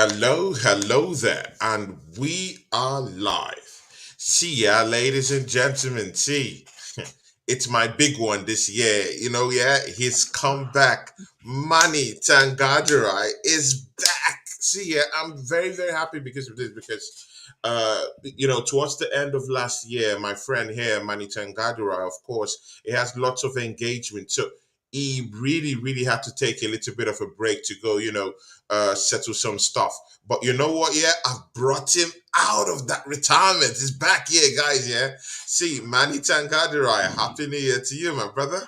Hello there, and we are live. See ya, ladies and gentlemen. See, it's my big one this year. Yeah, his comeback. Mani Thangadurai is back. See ya, I'm very, very happy because of this. Because, towards the end of last year, my friend here, Mani Thangadurai, of course, he has lots of engagement. So he really, really had to take a little bit of a break to go, settle some stuff. But you know what? Yeah, I've brought him out of that retirement. He's back here, guys. Yeah. See, Mani Thangadurai, happy New Year to you, my brother.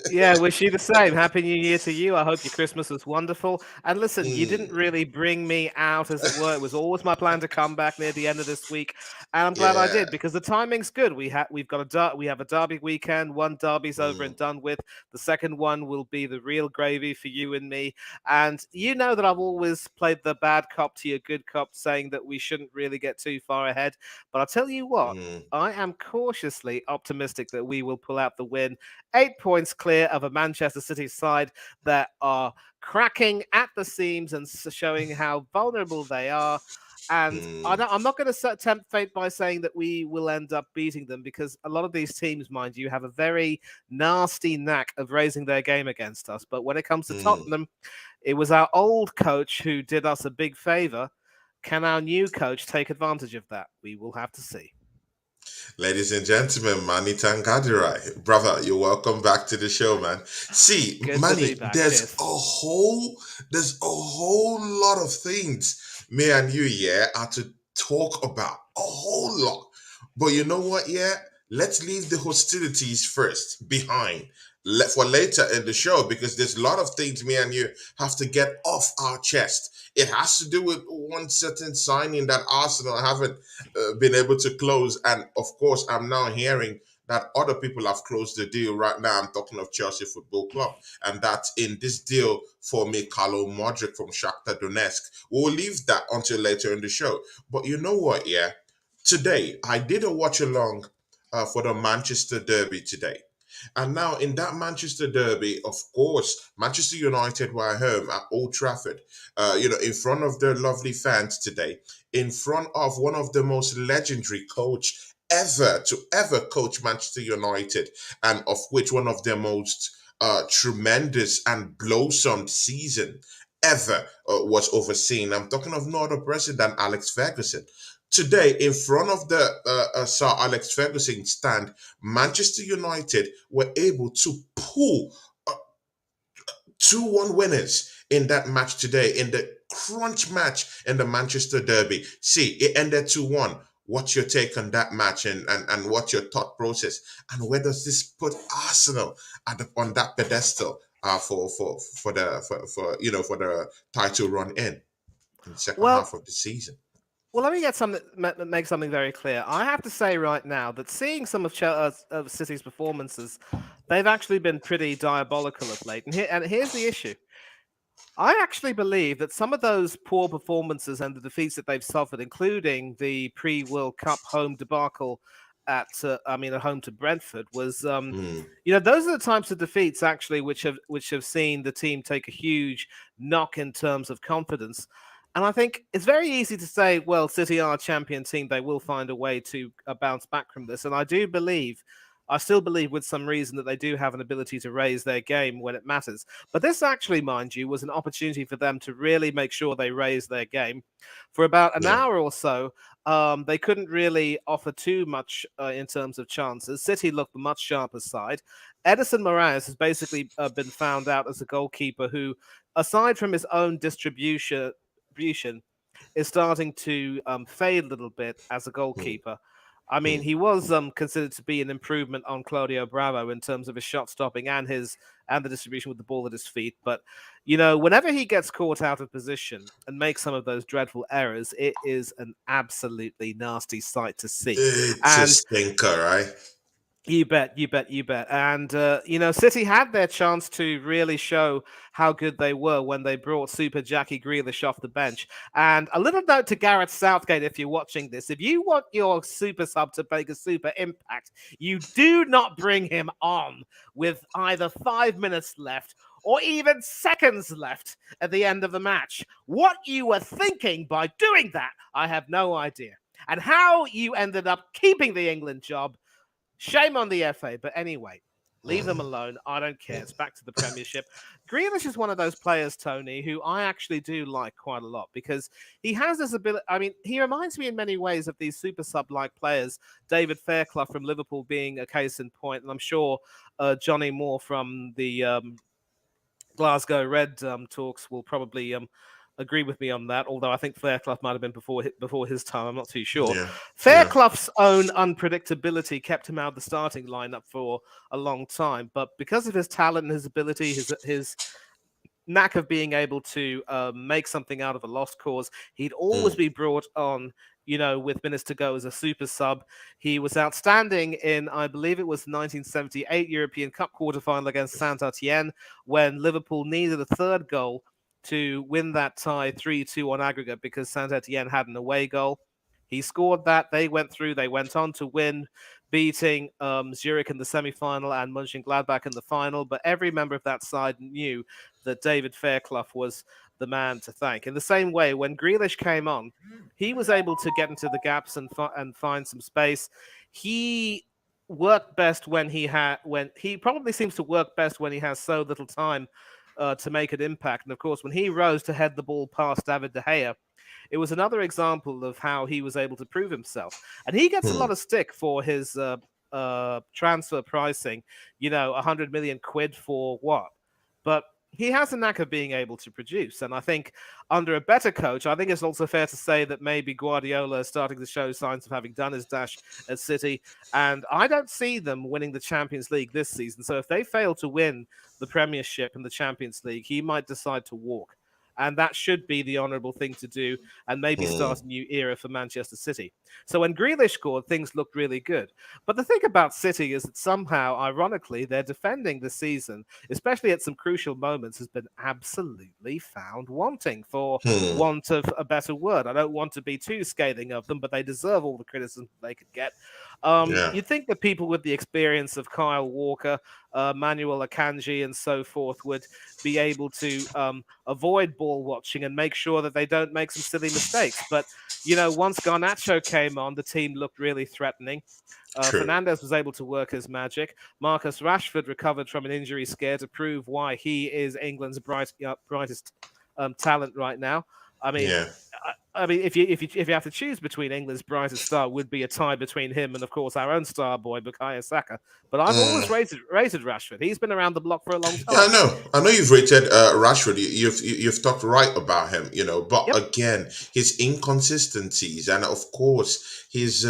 Yeah, wish you the same. Happy New Year to you. I hope your Christmas was wonderful. And listen, you didn't Mm, really bring me out, as it were. It was always my plan to come back near the end of this week, and I'm glad I yeah. did because the timing's good. We have a derby weekend. One derby's over Mm, and done with. The second one will be the real gravy for you and me. And you know that I've always played the bad cop to your good cop, saying that we shouldn't really get too far ahead. But I'll tell you what. mm, I am cautiously optimistic that we will pull out the win. 8 points clear of a Manchester City side that are cracking at the seams and showing how vulnerable they are. And mm, I'm not going to tempt fate by saying that we will end up beating them because a lot of these teams, mind you, have a very nasty knack of raising their game against us. But when it comes to mm. Tottenham, it was our old coach who did us a big favor. Can our new coach take advantage of that? We will have to see. Ladies and gentlemen, Mani Thangadurai. Brother, you're welcome back to the show, man. See, Good to be Mani, back. Cheers. there's a whole lot of things me and you, yeah, are to talk about. A whole lot. But you know what, yeah? Let's leave the hostilities first behind for later in the show because there's a lot of things me and you have to get off our chest. It has to do with one certain signing that Arsenal haven't been able to close. And of course, I'm now hearing that other people have closed the deal right now. I'm talking of Chelsea Football Club, and that's in this deal for Mudryk from Shakhtar Donetsk. We'll leave that until later in the show. But you know what? Yeah, today I did a watch along for the Manchester Derby today. And now in that Manchester Derby, of course, Manchester United were home at Old Trafford, in front of their lovely fans today, in front of one of the most legendary coach ever to ever coach Manchester United, and of which one of their most tremendous and blossomed season ever was overseen. I'm talking of no other president, Alex Ferguson. Today, in front of the Sir Alex Ferguson stand, Manchester United were able to pull 2-1 winners in that match today, in the crunch match in the Manchester Derby. See, it ended 2-1. What's your take on that match and what's your thought process? And where does this put Arsenal on that pedestal for the title run in the second Well, half of the season? Well, let me make something very clear. I have to say right now that seeing some of City's performances, they've actually been pretty diabolical of late. And here's the issue: I actually believe that some of those poor performances and the defeats that they've suffered, including the pre-World Cup home debacle at home to Brentford, was Hmm. those are the types of defeats actually which have seen the team take a huge knock in terms of confidence. And I think it's very easy to say, well, City are a champion team. They will find a way to bounce back from this. And I still believe with some reason that they do have an ability to raise their game when it matters. But this actually, mind you, was an opportunity for them to really make sure they raised their game. For about an Yeah. hour or so, they couldn't really offer too much in terms of chances. City looked the much sharper side. Edison Moraes has basically been found out as a goalkeeper who, aside from his own distribution, is starting to fade a little bit as a Hmm. goalkeeper. I mean, Hmm. he was considered to be an improvement on Claudio Bravo in terms of his shot stopping and the distribution with the ball at his feet. But whenever he gets caught out of position and makes some of those dreadful errors, it is an absolutely nasty sight to see. It's a And stinker, right? you bet, you bet, you bet. And, City had their chance to really show how good they were when they brought Super Jackie Grealish off the bench. And a little note to Gareth Southgate, if you're watching this, if you want your super sub to make a super impact, you do not bring him on with either 5 minutes left or even seconds left at the end of the match. What you were thinking by doing that, I have no idea. And how you ended up keeping the England job, shame on the FA. But anyway, leave them alone. I don't care. It's back to the Premiership. Grealish is one of those players, Tony, who I actually do like quite a lot because he has this ability. I mean, he reminds me in many ways of these super sub-like players. David Fairclough from Liverpool being a case in point, and I'm sure Johnny Moore from the Glasgow Red talks will probably agree with me on that. Although I think Fairclough might have been before his time. I'm not too sure. Yeah. Yeah. Fairclough's own unpredictability kept him out of the starting lineup for a long time, but because of his talent and his ability, his knack of being able to make something out of a lost cause, he'd always Mm. be brought on, with minutes to go as a super sub. He was outstanding in, I believe it was 1978 European Cup quarterfinal against Saint-Etienne when Liverpool needed a third goal to win that tie 3-2 on aggregate because Saint-Etienne had an away goal. He scored that. They went through. They went on to win, beating Zurich in the semi-final and Mönchengladbach in the final. But every member of that side knew that David Fairclough was the man to thank. In the same way, when Grealish came on, he was able to get into the gaps and find some space. He worked best when he probably seems to work best when he has so little time to make an impact. And of course, when he rose to head the ball past David De Gea, it was another example of how he was able to prove himself. And he gets a lot Mm. of stick for his transfer pricing, 100 million quid for what? But he has a knack of being able to produce. And I think under a better coach, I think it's also fair to say that maybe Guardiola is starting to show signs of having done his dash at City. And I don't see them winning the Champions League this season. So if they fail to win the Premiership and the Champions League, he might decide to walk. And that should be the honourable thing to do and maybe start Mm. a new era for Manchester City. So when Grealish scored, things looked really good. But the thing about City is that somehow, ironically, their defending this season, especially at some crucial moments, has been absolutely found wanting, for Mm. want of a better word. I don't want to be too scathing of them, but they deserve all the criticism they could get. Yeah. You'd think that people with the experience of Kyle Walker, Manuel Akanji, and so forth would be able to avoid ball watching and make sure that they don't make some silly mistakes. But, once Garnacho came on, the team looked really threatening. True. Fernandez was able to work his magic. Marcus Rashford recovered from an injury scare to prove why he is England's brightest talent right now. I mean, Yeah. if you have to choose between England's brightest star, would be a tie between him and, of course, our own star boy Bukayo Saka. But I've always Mm. rated Rashford. He's been around the block for a long Yeah, I time. know. I know you've rated Rashford. You've talked right about him, but Yep. again, his inconsistencies and of course his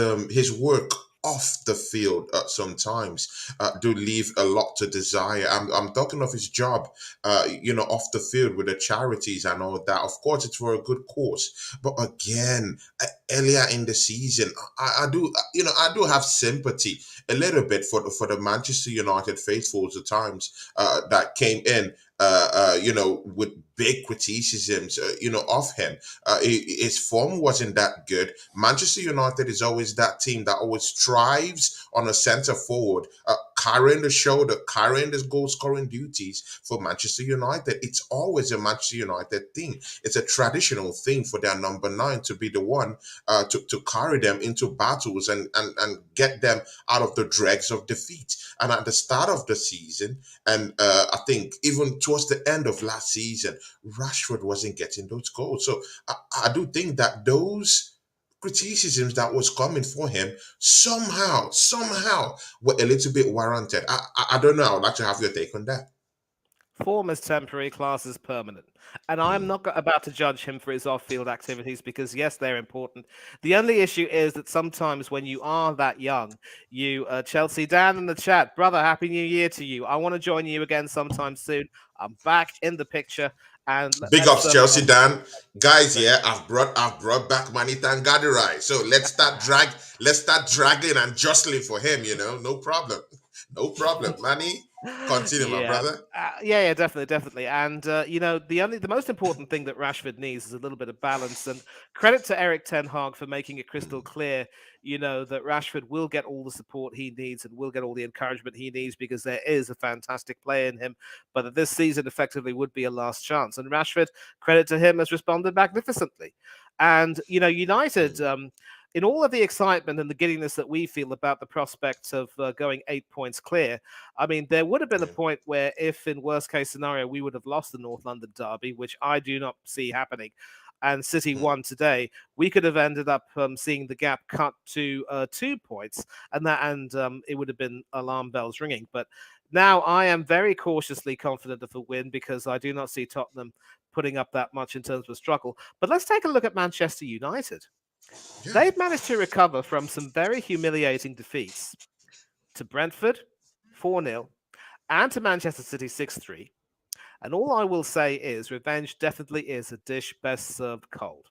work off the field sometimes do leave a lot to desire. I'm talking of his job, off the field with the charities and all that. Of course, it's for a good cause, but again, earlier in the season, I do I do have sympathy a little bit for the Manchester United faithfuls at times that came in, with big criticisms, of him. His form wasn't that good. Manchester United is always that team that always strives on a centre forward, carrying the shoulder, carrying the goal scoring duties for Manchester United. It's always a Manchester United thing. It's a traditional thing for their number nine to be the one to carry them into battles and get them out of the dregs of defeat. And at the start of the season, and I think even towards the end of last season, Rashford wasn't getting those goals. So I do think that those criticisms that was coming for him somehow were a little bit warranted. I don't know. I would like to have your take on that. Form is temporary, class is permanent. And I'm Hmm. not about to judge him for his off field activities because, yes, they're important. The only issue is that sometimes when you are that young, Chelsea Dan in the chat, brother, Happy New Year to you. I want to join you again sometime soon. I'm back in the picture. And Big let's ups, Chelsea Dan. Guys, yeah, I've brought back Mani Thangadurai. So let's start dragging and jostling for him, no problem. No problem, Manny. Continue, my Yeah, brother. yeah, definitely, definitely. And the most important thing that Rashford needs is a little bit of balance. And credit to Eric Ten Hag for making it crystal clear, that Rashford will get all the support he needs and will get all the encouragement he needs because there is a fantastic play in him. But that this season effectively would be a last chance. And Rashford, credit to him, has responded magnificently. And United. In all of the excitement and the giddiness that we feel about the prospects of going 8 points clear, I mean, there would have been a Yeah. point where, if in worst case scenario we would have lost the North London derby, which I do not see happening, and City Mm, won today, we could have ended up seeing the gap cut to 2 points, and it would have been alarm bells ringing. But now I am very cautiously confident of a win because I do not see Tottenham putting up that much in terms of struggle. But let's take a look at Manchester United. yeah. They've managed to recover from some very humiliating defeats to Brentford, 4-0, and to Manchester City 6-3. And all I will say is revenge definitely is a dish best served cold.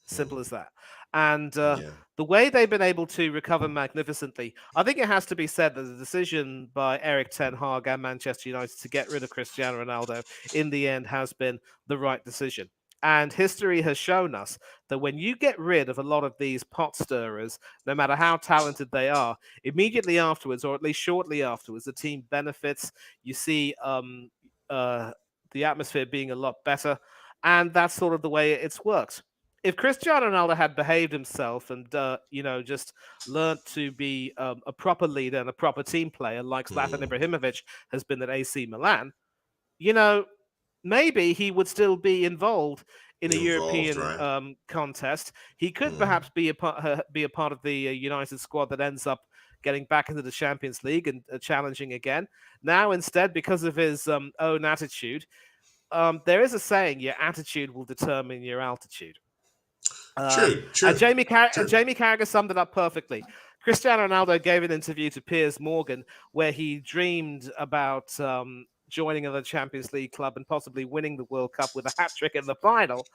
Simple as Mm, that. And yeah. the way they've been able to recover magnificently, I think it has to be said that the decision by Eric Ten Hag and Manchester United to get rid of Cristiano Ronaldo in the end has been the right decision. And history has shown us that when you get rid of a lot of these pot stirrers, no matter how talented they are, immediately afterwards, or at least shortly afterwards, the team benefits. You see uh, the atmosphere being a lot better. And that's sort of the way it's worked. If Cristiano Ronaldo had behaved himself and just learnt to be a proper leader and a proper team player like Zlatan Mm, Ibrahimovic has been at AC Milan, you know, maybe he would still be involved in a involved, European right? contest. He could Mm, perhaps be a part of the United squad that ends up getting back into the Champions League and challenging again. Now, instead, because of his own attitude, there is a saying: your attitude will determine your altitude. Uh, true, and true, Jamie true. Jamie Carragher summed it up perfectly. Cristiano Ronaldo gave an interview to Piers Morgan where he dreamed about joining the Champions League club and possibly winning the World Cup with a hat trick in the final,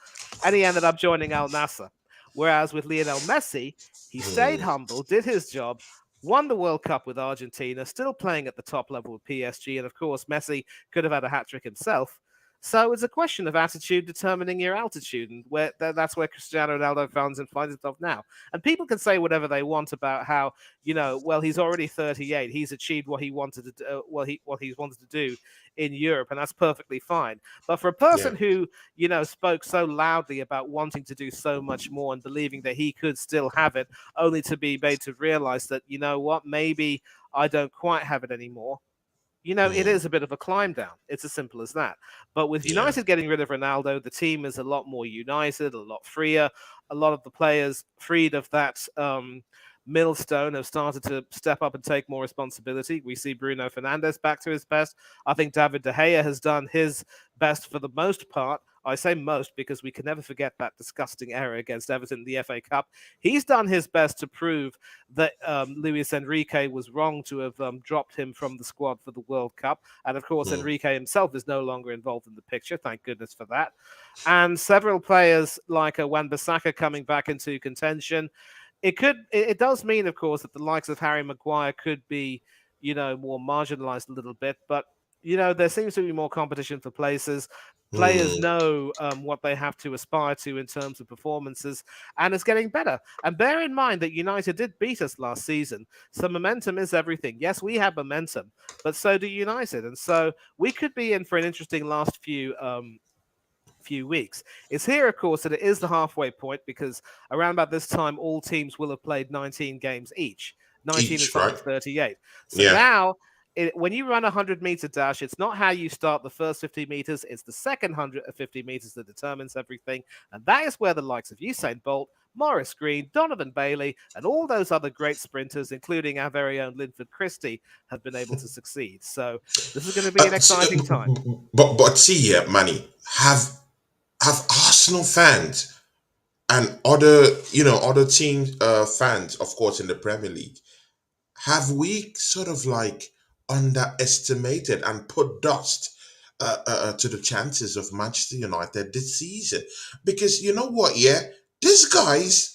and he ended up joining Al Nassr. Whereas with Lionel Messi, he stayed Mm, humble, did his job, won the World Cup with Argentina, still playing at the top level with PSG, and of course Messi could have had a hat trick himself. So it's a question of attitude determining your altitude, and that's where Cristiano Ronaldo finds himself now. And people can say whatever they want about how well, he's already 38, he's achieved what he wanted to do, what he's wanted to do in Europe, and that's perfectly fine. But for a yeah. person who spoke so loudly about wanting to do so much more and believing that he could still have it, only to be made to realize that what, maybe I don't quite have it anymore. It Mm, is a bit of a climb down. It's as simple as that. But with yeah. United getting rid of Ronaldo, the team is a lot more united, a lot freer. A lot of the players freed of that millstone have started to step up and take more responsibility. We see Bruno Fernandes back to his best. I think David De Gea has done his best for the most part. I say most because we can never forget that disgusting error against Everton in the FA Cup. He's done his best to prove that Luis Enrique was wrong to have dropped him from the squad for the World Cup. And of course, Mm, Enrique himself is no longer involved in the picture. Thank goodness for that. And several players like Wan-Bissaka coming back into contention. It does mean, of course, that the likes of Harry Maguire could be, more marginalized a little bit. But there seems to be more competition for places. Players mm, know what they have to aspire to in terms of performances, and it's getting better. And bear in mind that United did beat us last season, so momentum is everything. Yes, we have momentum, but so do United, and so we could be in for an interesting last few weeks. It's here, of course, that it is the halfway point because around about this time, all teams will have played 19 games each, 19 each, aside right? of 38. So Yeah. now, when you run a 100-meter dash, it's not how you start the first 50 meters, it's the second 150 meters that determines everything. And that is where the likes of Usain Bolt, Morris Green, Donovan Bailey, and all those other great sprinters, including our very own Linford Christie, have been able to succeed. So this is going to be an exciting time. But see here, Manny, have Arsenal fans and other team fans, of course, in the Premier League, have we sort of like underestimated and put dust to the chances of Manchester United this season? Because you know what, yeah, these guys,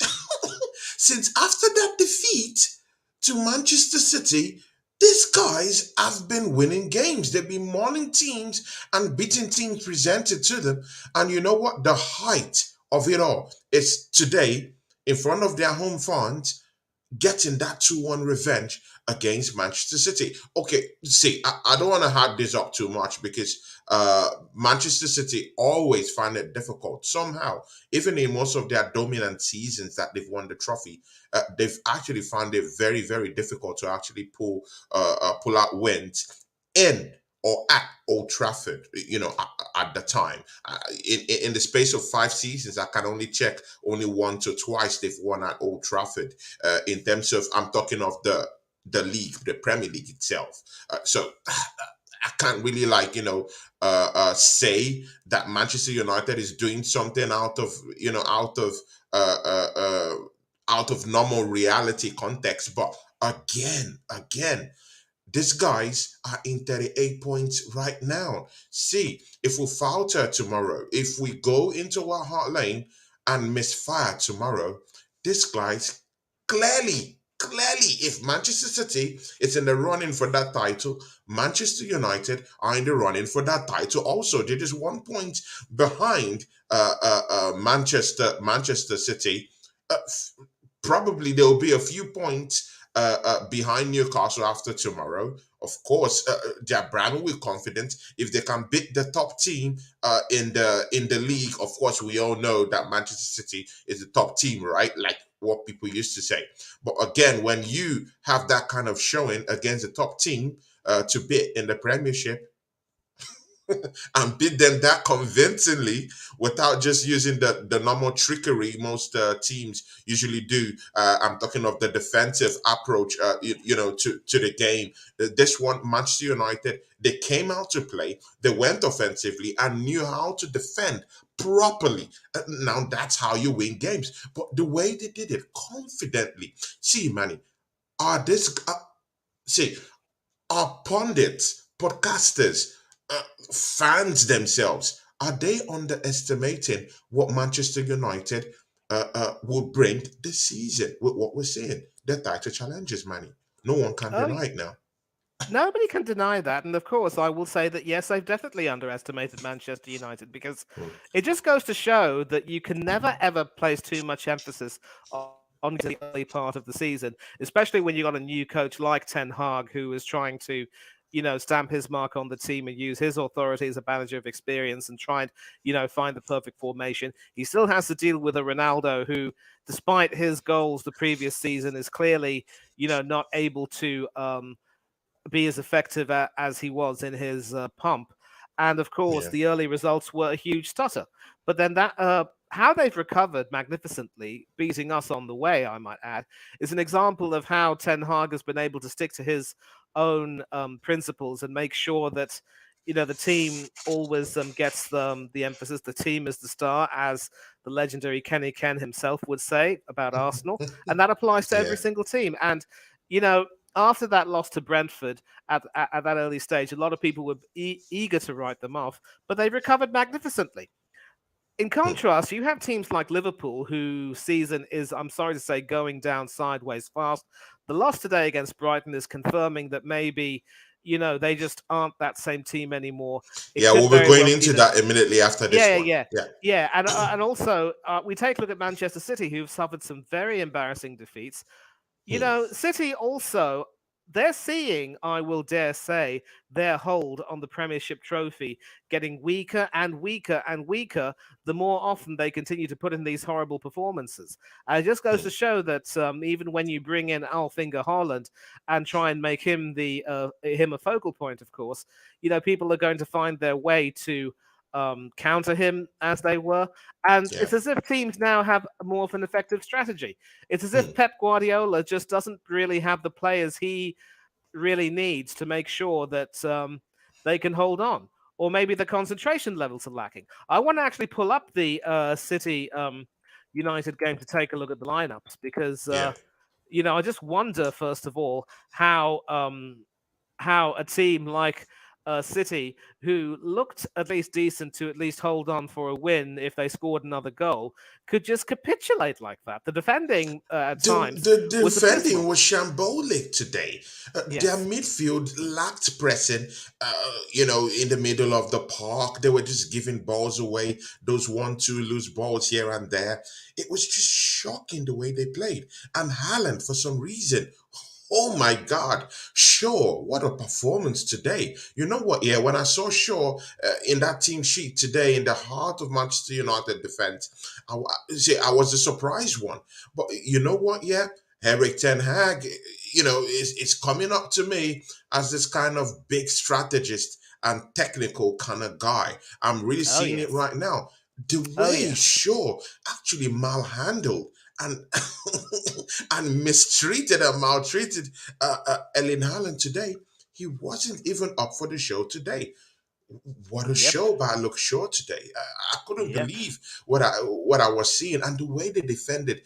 since after that defeat to Manchester City, These guys have been winning games. They've been mauling teams and beating teams presented to them. And you know what? The height of it all is today in front of their home fans getting that 2-1 revenge against Manchester City. Okay, see, I don't want to hype this up too much because Manchester City always find it difficult somehow. Even in most of their dominant seasons that they've won the trophy, they've actually found it very, very difficult to actually pull out wins in or at Old Trafford, at the time. In the space of 5 seasons, I can only check only once or twice they've won at Old Trafford. In terms of, I'm talking of the league, the Premier League itself. So I can't really say that Manchester United is doing something uh, uh, uh, out of normal reality context. But again, these guys are in 38 points right now. See, if we falter tomorrow, if we go into our hot lane and misfire tomorrow, these guys clearly, if Manchester City is in the running for that title, Manchester United are in the running for that title also. They're just 1 point behind Manchester City. Probably there will be a few points behind Newcastle after tomorrow. Of course, they're brand with confidence. If they can beat the top team in the league, of course, we all know that Manchester City is the top team, right? Like what people used to say. But again, when you have that kind of showing against the top team to beat in the Premiership, and beat them that convincingly without just using the normal trickery most teams usually do. I'm talking of the defensive approach, to the game. This one, Manchester United, they came out to play, they went offensively and knew how to defend properly. Now that's how you win games. But the way they did it confidently, see, Manny, are this see our pundits, podcasters, fans themselves, are they underestimating what Manchester United will bring this season with what we're seeing? The title challenges, Manny. No one can Oh, deny it now. nobody can deny that. And of course, I will say that yes, they've definitely underestimated Manchester United because Hmm. it just goes to show that you can never ever place too much emphasis on the early part of the season, especially when you got a new coach like Ten Hag who is trying to, stamp his mark on the team and use his authority as a manager of experience and try and, find the perfect formation. He still has to deal with a Ronaldo who, despite his goals the previous season, is clearly, not able to be as effective as he was in his pump. And of course, Yeah, the early results were a huge stutter. But then how they've recovered magnificently, beating us on the way, I might add, is an example of how Ten Hag has been able to stick to his own principles and make sure that the team always gets the emphasis. The team is the star, as the legendary Kenny Ken himself would say about Arsenal, and that applies to yeah. every single team. And you know, after that loss to Brentford at that early stage, a lot of people were eager to write them off, but they recovered magnificently. In Hmm. contrast, you have teams like Liverpool, whose season is, I'm sorry to say, going down sideways fast. The loss today against Brighton is confirming that maybe, they just aren't that same team anymore. It Yeah, could we'll be very going well be into that. that immediately after this Yeah, one. yeah, Yeah. yeah, and also we take a look at Manchester City, who've suffered some very embarrassing defeats. Hmm. City also, they're seeing, I will dare say, their hold on the Premiership trophy getting weaker and weaker and weaker the more often they continue to put in these horrible performances. And it just goes Hmm. to show that even when you bring in Alfinger Haaland and try and make him a focal point, of course, people are going to find their way to counter him as they were. And Yeah. it's as if teams now have more of an effective strategy. It's as if Hmm. Pep Guardiola just doesn't really have the players he really needs to make sure that they can hold on. Or maybe the concentration levels are lacking. I want to actually pull up the City United game to take a look at the lineups because, Yeah. I just wonder, first of all, how a team like City, who looked at least decent to at least hold on for a win if they scored another goal, could just capitulate like that. The defending at times The was defending abysmal. was shambolic today. Their Yes. midfield lacked pressing. In the middle of the park, they were just giving balls away. Those 1-2 loose balls here and there. It was just shocking the way they played. And Haaland, for some reason, oh my God, Shaw, what a performance today. You know what? Yeah, when I saw Shaw in that team sheet today in the heart of Manchester United defense, I was a surprised one. But you know what? Yeah, Eric Ten Hag, is coming up to me as this kind of big strategist and technical kind of guy. I'm really Oh seeing it yes. right now. The Oh way yes. Shaw actually malhandled and and mistreated and maltreated Ellen Haaland today, he wasn't even up for the show today. What a Yep. show by Luke Shaw today. I couldn't Yep. believe what I was seeing and the way they defended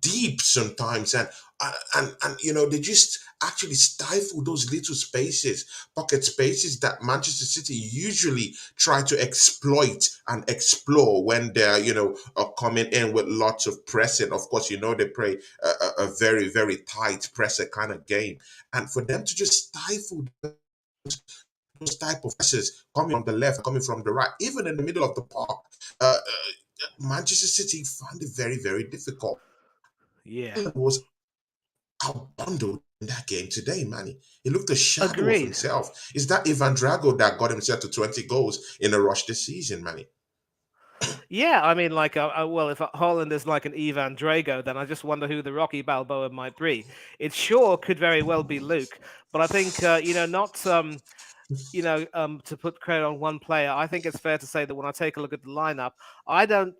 deep sometimes and they just actually stifle those little spaces, pocket spaces that Manchester City usually try to exploit and explore when they're coming in with lots of pressing. Of course, they play a very very tight presser kind of game, and for them to just stifle those type of passes coming from the left, coming from the right, even in the middle of the park. Manchester City found it very, very difficult. Yeah. Haaland was outbundled in that game today, Manny. He looked a shadow of Agreed. himself. Is that Ivan Drago that got himself to 20 goals in a rush this season, Manny? Yeah, I mean, like, well, if Holland is like an Ivan Drago, then I just wonder who the Rocky Balboa might be. It sure could very well be Luke, but I think not to put credit on one player. I think it's fair to say that when I take a look at the lineup, I don't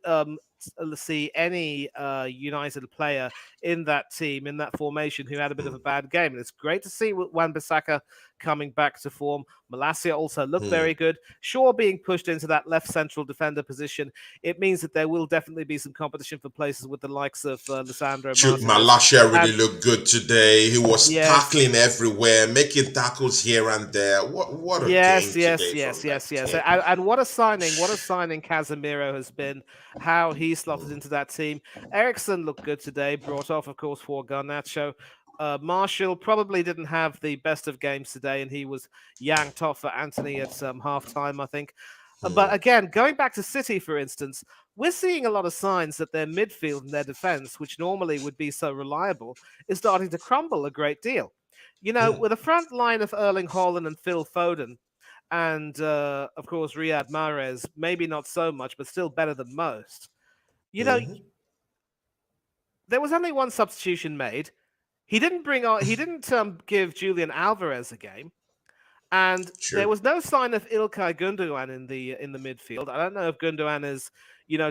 see any United player in that team, in that formation, who had a bit of a bad game. And it's great to see Wan-Bissaka coming back to form. Malacia also looked Hmm. very good. Shaw being pushed into that left central defender position, it means that there will definitely be some competition for places with the likes of Lisandro Shoot, Martinez. Malasia really And looked good today. He was yes, tackling everywhere, making tackles here and there. What a yes, game yes, today yes, from that yes, yes. team. And what a signing! What a signing Casemiro has been. How he slotted into that team. Ericsson looked good today. Brought off, of course, for Garnacho. Marshall probably didn't have the best of games today, and he was yanked off for Anthony at half time, I think. But Hmm. again, going back to City, for instance, we're seeing a lot of signs that their midfield and their defense, which normally would be so reliable, is starting to crumble a great deal. Hmm. With a front line of Erling Haaland and Phil Foden, and of course Riyad Mahrez, maybe not so much, but still better than most. You know, Hmm. there was only one substitution made. He didn't give Julian Alvarez a game, and there Sure. was no sign of Ilkay Gundogan in the midfield. I don't know if Gundogan is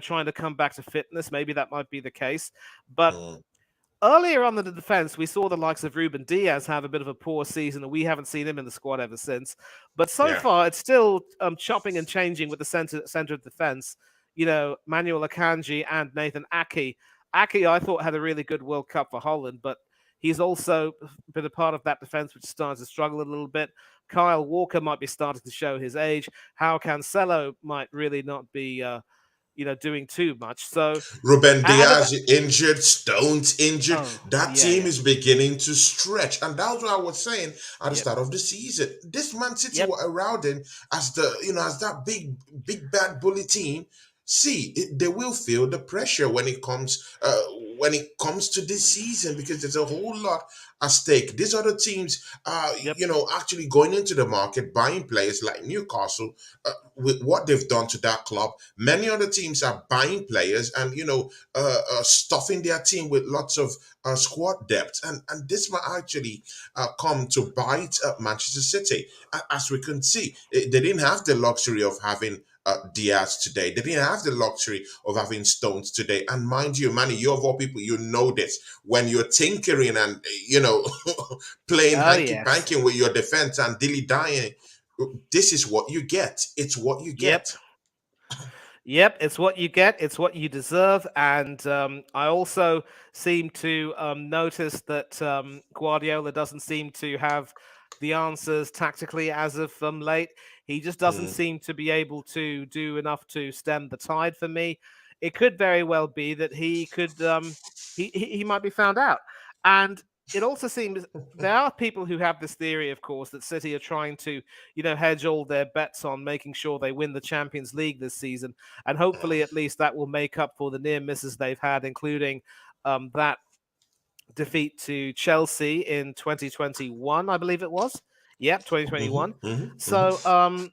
trying to come back to fitness. Maybe that might be the case, but Hmm. earlier on in the defense, we saw the likes of Ruben Diaz have a bit of a poor season, and we haven't seen him in the squad ever since. But so Yeah. far, it's still chopping and changing with the center of defense. Manuel Akanji and Nathan Aki. Aki, I thought, had a really good World Cup for Holland, but he's also been a part of that defense which starts to struggle a little bit. Kyle Walker might be starting to show his age. How Cancelo might really not be, doing too much. So, Ruben and Diaz injured, Stones injured. oh That yeah, team yeah, is beginning to stretch. And that's what I was saying at the yep, start of the season. This Man City yep, were around him as as that big bad bully team. See, they will feel the pressure when it comes to this season because there's a whole lot at stake. These other teams are, yep. actually going into the market, buying players like Newcastle, with what they've done to that club. Many other teams are buying players and stuffing their team with lots of squad depth, and this might actually come to bite Manchester City. As we can see, they didn't have the luxury of having. Diaz today. They didn't have the luxury of having Stones today. And mind you, Manny, you're of all people, you know this. When you're tinkering and playing Oh hanky yes. panky with your defense and dilly dying, this is what you get. It's what you Yep. get. Yep. It's what you get. It's what you deserve. And I also seem to notice that Guardiola doesn't seem to have the answers tactically as of late. He just doesn't Mm, seem to be able to do enough to stem the tide for me. It could very well be that he could he might be found out. And it also seems there are people who have this theory, of course, that City are trying to, hedge all their bets on making sure they win the Champions League this season, and hopefully, at least, that will make up for the near misses they've had, including that defeat to Chelsea in 2021, I believe it was. Yep, mhm, 2021. mhm, mhm. So,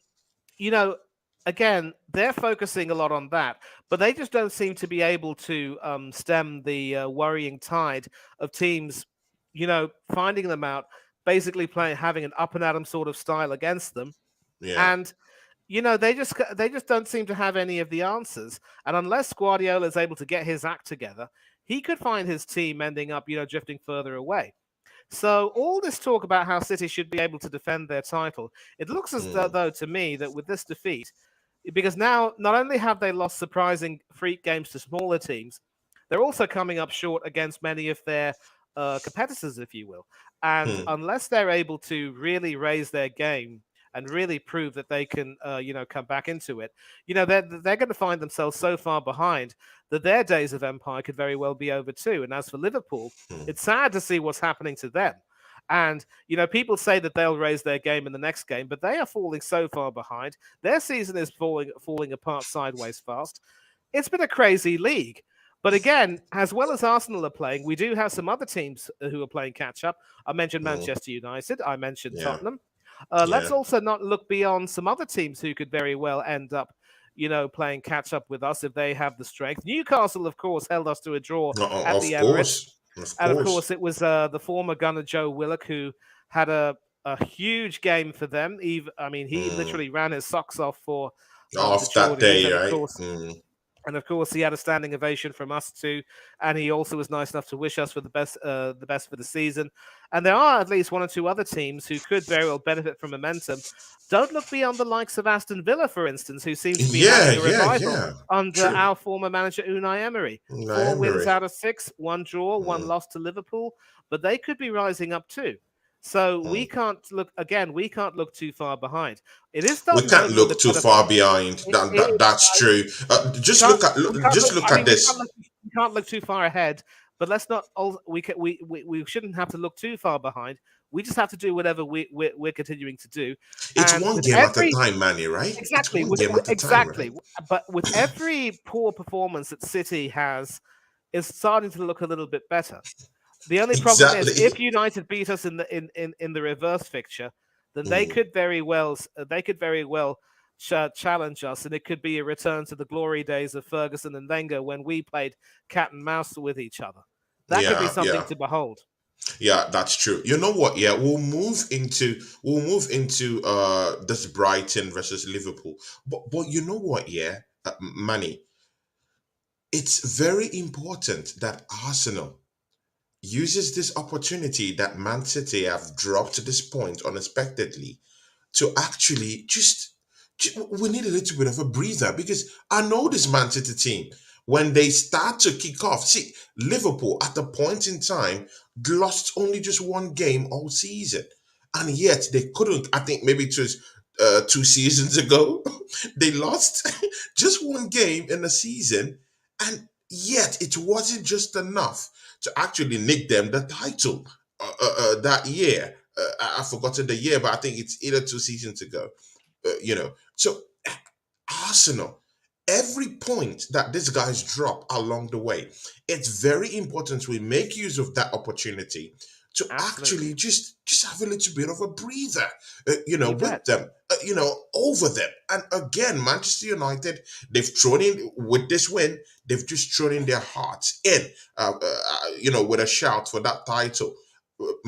you know, again, they're focusing a lot on that, but they just don't seem to be able to stem the worrying tide of teams, finding them out, basically playing, having an up and at 'em sort of style against them, Yeah. and they just don't seem to have any of the answers. And unless Guardiola is able to get his act together, he could find his team ending up, drifting further away. So all this talk about how City should be able to defend their title, it looks as Mm, though to me that with this defeat, because now not only have they lost surprising freak games to smaller teams, they're also coming up short against many of their competitors, if you will. And mm, unless they're able to really raise their game and really prove that they can, come back into it, they're going to find themselves so far behind that their days of empire could very well be over too. And as for Liverpool, mm, it's sad to see what's happening to them. And, people say that they'll raise their game in the next game, but they are falling so far behind. Their season is falling apart sideways fast. It's been a crazy league. But again, as well as Arsenal are playing, we do have some other teams who are playing catch up. I mentioned mm. Manchester United. I mentioned Yeah. Tottenham. Yeah. Let's also not look beyond some other teams who could very well end up, playing catch up with us if they have the strength. Newcastle, of course, held us to a draw at the Of Emirates. course. Of And of course. course, it was the former gunner Joe Willock who had a huge game for them. He Mm. literally ran his socks off for the Off that Geordies, day, and of right? course, Mm. he had a standing ovation from us too, and he also was nice enough to wish us for the best for the season. And there are at least one or two other teams who could very well benefit from momentum. Don't look beyond the likes of Aston Villa, for instance, who seem to be Yeah, having a yeah, revival yeah. under True. our former manager Unai Emery. Unai 4 wins Emery. out of 6, one draw, one Mm, loss to Liverpool, but they could be rising up too. So we mm. can't look again. We can't look too far behind. It is We starting to can't look a look little too better for far behind. it, it, That's true. we Just can't look at we can't just look. look I at mean, this. we can't look too far ahead. But let's not. We shouldn't have to look too far behind. We just have to do whatever we're continuing to do, It's and one with game at a every time, Manny, right? It's exactly one with game at a time, exactly, right? but with every poor performance that City has, is starting to look a little bit better. The only problem is Exactly. if United beat us in the reverse fixture, then Mm. they could very well challenge us, and it could be a return to the glory days of Ferguson and Wenger when we played cat and mouse with each other. That could be Yeah, something yeah. to behold. Yeah, that's true. You know what? Yeah, we'll move into this Brighton versus Liverpool. But you know what? Yeah, Manny, it's very important that Arsenal uses this opportunity that Man City have dropped to this point unexpectedly to actually we need a little bit of a breather because I know this Man City team when they start to kick off. See, Liverpool at the point in time lost only just one game all season, and yet they couldn't. I think maybe it was 2 seasons ago they lost just one game in the season, and yet it wasn't just enough to actually nick them the title that year. I've forgotten the year, but I think it's either 2 seasons ago. So Arsenal, every point that these guys drop along the way, it's very important we make use of that opportunity to Absolutely, actually just have a little bit of a breather, you with bet. them, over them. And again, Manchester United, they've thrown in with this win, they've just thrown in their hearts in, with a shout for that title.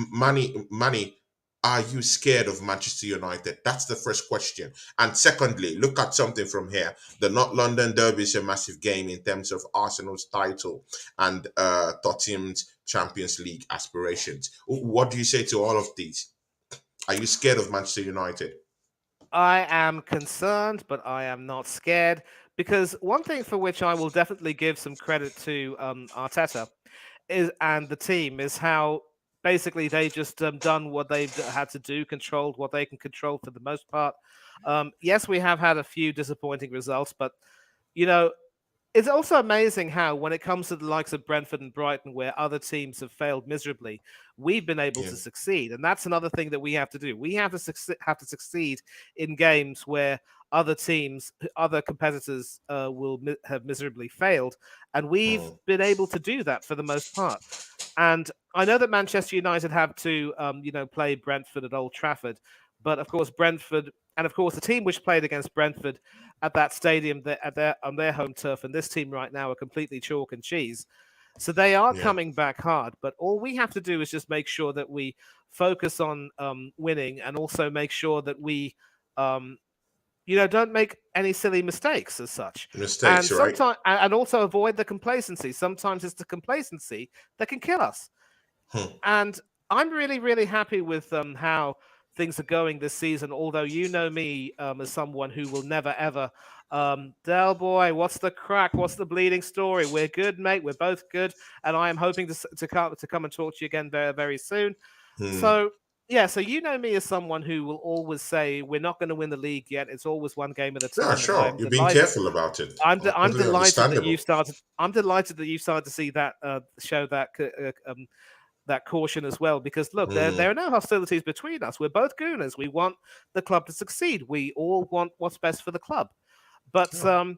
Money, are you scared of Manchester United? That's the first question. And secondly, look at something from here. The North London Derby is a massive game in terms of Arsenal's title and Tottenham's Champions League aspirations. What do you say to all of these? Are you scared of Manchester United? I am concerned, but I am not scared because one thing for which I will definitely give some credit to Arteta is and the team is how basically they've just done what they've had to do, controlled what they can control for the most part. Yes, we have had a few disappointing results, but you know, it's also amazing how, when it comes to the likes of Brentford and Brighton, where other teams have failed miserably, we've been able Yeah. to succeed, and that's another thing that we have to do. We have to succeed in games where other teams, other competitors, will have miserably failed, and we've Mm. been able to do that for the most part. And I know that Manchester United have to, play Brentford at Old Trafford, but of course Brentford, and of course the team which played against Brentford at that stadium, on their home turf, and this team right now are completely chalk and cheese. So they are Yeah. coming back hard, but all we have to do is just make sure that we focus on winning, and also make sure that we, don't make any silly mistakes as such. And Mistakes, right? sometimes, and also avoid the complacency. Sometimes it's the complacency that can kill us. Hmm. And I'm really, really happy with how things are going this season. Although you know me as someone who will never ever, Del boy, what's the crack? What's the bleeding story? We're good, mate. We're both good, and I am hoping to come and talk to you again very, very soon. Hmm. So yeah, so you know me as someone who will always say we're not going to win the league yet. It's always one game at a Yeah, time, and sure. I'm You're being delighted. careful about it. I'm Totally delighted that you understandable. started. I'm delighted that you started to see that show that caution as well. Because look, there Hmm. are no hostilities between us. We're both gooners. We want the club to succeed. We all want what's best for the club. But Yeah.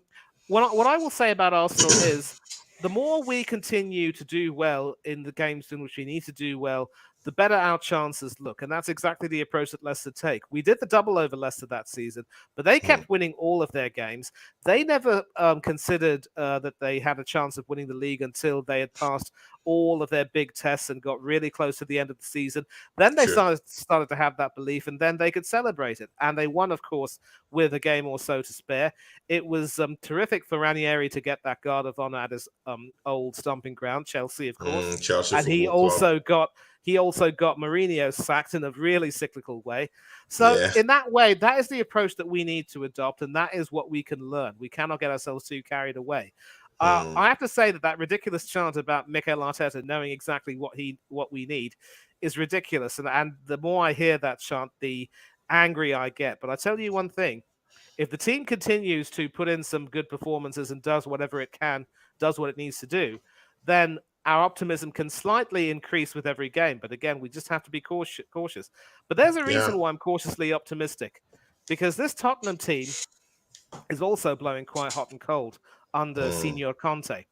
what I will say about Arsenal is, the more we continue to do well in the games in which we need to do well, the better our chances look. And that's exactly the approach that Leicester take. We did the double over Leicester that season, but they Hmm. kept winning all of their games. They never considered that they had a chance of winning the league until they had passed all of their big tests and got really close to the end of the season. Then they True. started to have that belief, and then they could celebrate it. And they won, of course, with a game or so to spare. It was terrific for Ranieri to get that guard of honor at his old stomping ground, Chelsea, of course, Chelsea and Football Club. he also got Mourinho sacked in a really cyclical way. So Yeah. in that way, that is the approach that we need to adopt, and that is what we can learn. We cannot get ourselves too carried away. Hmm. I have to say that ridiculous chant about Mikel Arteta knowing exactly what we need is ridiculous, and the more I hear that chant, the angry I get. But I tell you one thing: if the team continues to put in some good performances and does whatever it can, does what it needs to do, then our optimism can slightly increase with every game. But again, we just have to be cautious. But there's a Yeah. reason why I'm cautiously optimistic, because this Tottenham team is also blowing quite hot and cold under Hmm. Signor Conte.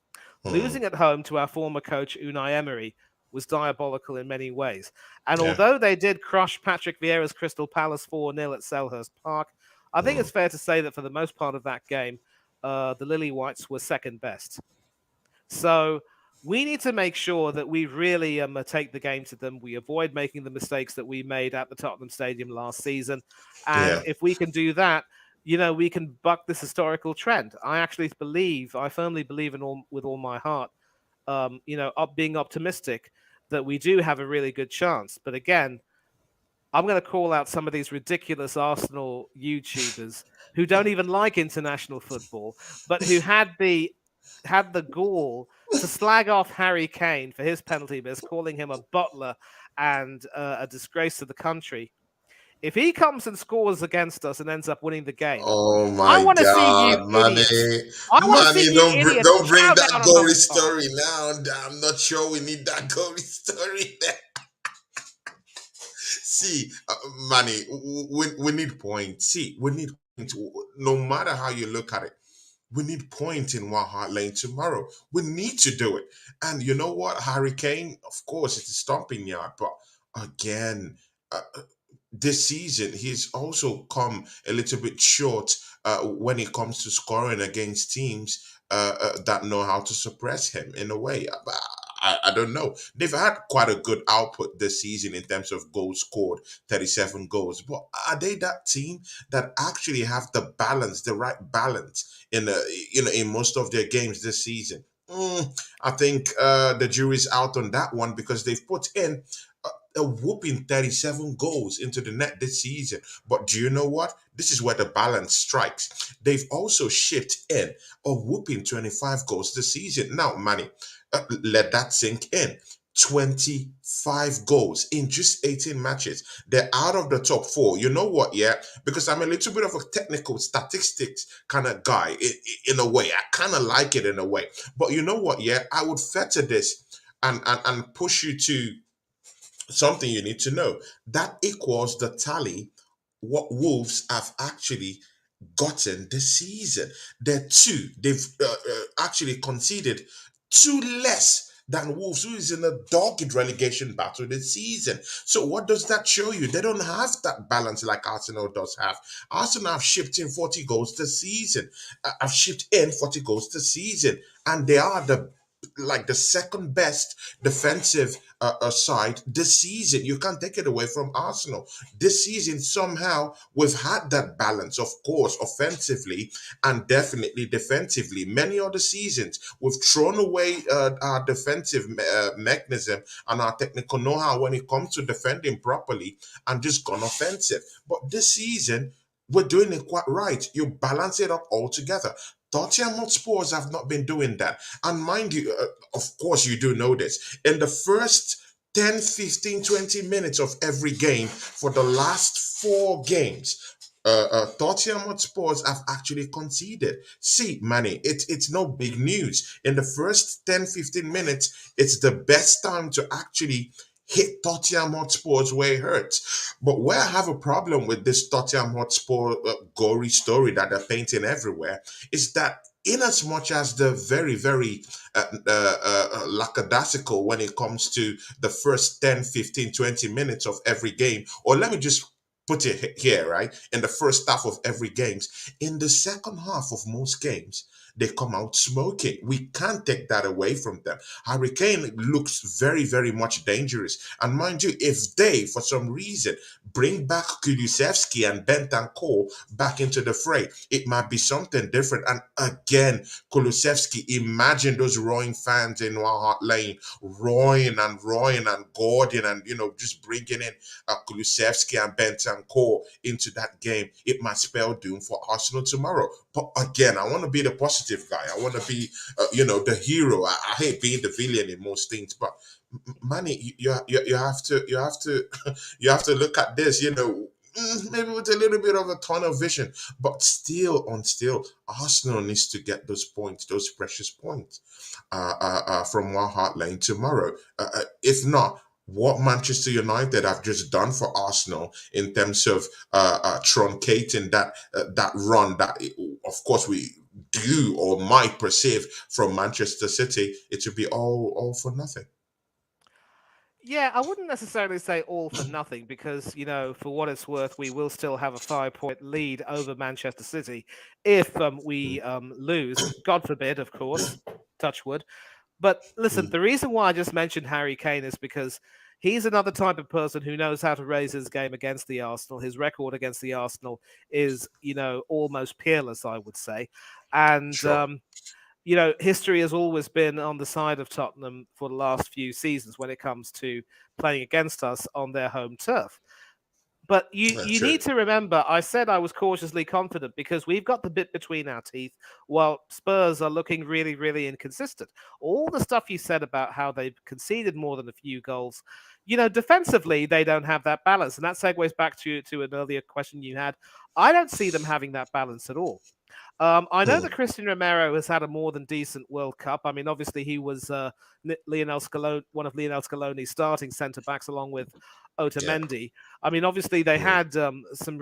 Hmm. Losing at home to our former coach Unai Emery was diabolical in many ways. And Yeah. although they did crush Patrick Vieira's Crystal Palace 4-0 at Selhurst Park, I think Hmm. it's fair to say that for the most part of that game, the Lily Whites were second best. So we need to make sure that we really take the game to them. We avoid making the mistakes that we made at the Tottenham Stadium last season. And Yeah. if we can do that, we can buck this historical trend. I firmly believe with all my heart, being optimistic that we do have a really good chance. But again, I'm going to call out some of these ridiculous Arsenal YouTubers who don't even like international football, but who had the gall to slag off Harry Kane for his penalty miss, calling him a butler and a disgrace to the country. If he comes and scores against us and ends up winning the game, Oh I my want to see you God, idiots. Manny, I want to see Manny, you idiots don't bring chow that down on gory Home Park. story now. I'm not sure we need that gory story there. See, Manny, we need points. See, we need points. No matter how you look at it, we need points in White Hart Lane tomorrow. We need to do it. And you know what? Hurricane, of course, it's a stomping yard, but again, this season he's also come a little bit short when it comes to scoring against teams that know how to suppress him in a way. I don't know. They've had quite a good output this season in terms of goals scored, 37 goals. But are they that team that actually have the balance, the right balance in most of their games this season? I think the jury's out on that one because they've put in a whooping 37 goals into the net this season. But do you know what? This is where the balance strikes. They've also shipped in a whooping 25 goals this season. Now, Manny, let that sink in. 25 goals in just 18 matches. They're out of the top four. You know what? Yeah, because I'm a little bit of a technical statistics kind of guy in a way. I kind of like it in a way. But you know what? Yeah, I would fetter this and push you to something you need to know. That equals the tally what Wolves have actually gotten this season. They're two. They've actually conceded two less than Wolves, who is in a dogged relegation battle this season. So what does that show you? They don't have that balance like Arsenal does have. Arsenal have shipped in 40 goals this season. Have shipped in 40 goals this season, and they are the second best defensive side this season. You can't take it away from Arsenal. This season, somehow, we've had that balance, of course, offensively and definitely defensively. Many other seasons, we've thrown away our defensive mechanism and our technical know how when it comes to defending properly and just gone offensive. But this season, we're doing it quite right. You balance it up all together. Tottenham Hotspurs have not been doing that. And mind you, of course, you do know this. In the first 10, 15, 20 minutes of every game for the last four games, Tottenham Hotspurs have actually conceded. See, Manny, it's no big news. In the first 10, 15 minutes, it's the best time to actually hit Tottenham Hotspurs where it hurts. But where I have a problem with this Tottenham Hotspur gory story that they're painting everywhere is that in as much as they're very, very lackadaisical when it comes to the first 10, 15, 20 minutes of every game, or let me just put it here, right? In the first half of every games, in the second half of most games, they come out smoking. We can't take that away from them. Hurricane looks very, very much dangerous. And mind you, if they, for some reason, bring back Kulusevski and Bentancur back into the fray, it might be something different. And again, Kulusevski, imagine those roaring fans in One Hart Lane, roaring and Gordon and, just bringing in Kulusevski and Bentancur into that game. It might spell doom for Arsenal tomorrow. But again, I want to be the positive guy. I want to be, the hero. I hate being the villain in most things, but Manny, you have to you have to look at this. Maybe with a little bit of a tunnel vision, but still, Arsenal needs to get those points, those precious points, from One Hart Lane tomorrow. If not, what Manchester United have just done for Arsenal in terms of truncating that run that, of course, we do or might perceive from Manchester City, it would be all for nothing. Yeah, I wouldn't necessarily say all for nothing because, for what it's worth, we will still have a 5-point lead over Manchester City if we lose. God forbid, of course, touch wood. But listen, Mm, the reason why I just mentioned Harry Kane is because he's another type of person who knows how to raise his game against the Arsenal. His record against the Arsenal is, almost peerless, I would say. And sure. history has always been on the side of Tottenham for the last few seasons when it comes to playing against us on their home turf. But Yeah, you true. need to remember, I said I was cautiously confident because we've got the bit between our teeth while Spurs are looking really, really inconsistent. All the stuff you said about how they've conceded more than a few goals, defensively, they don't have that balance. And that segues back to an earlier question you had. I don't see them having that balance at all. I know that Mm, Christian Romero has had a more than decent World Cup. I mean, obviously he was Lionel Scaloni, one of Lionel Scaloni's starting centre backs, along with yeah. Otamendi. I mean, obviously they Mm, had some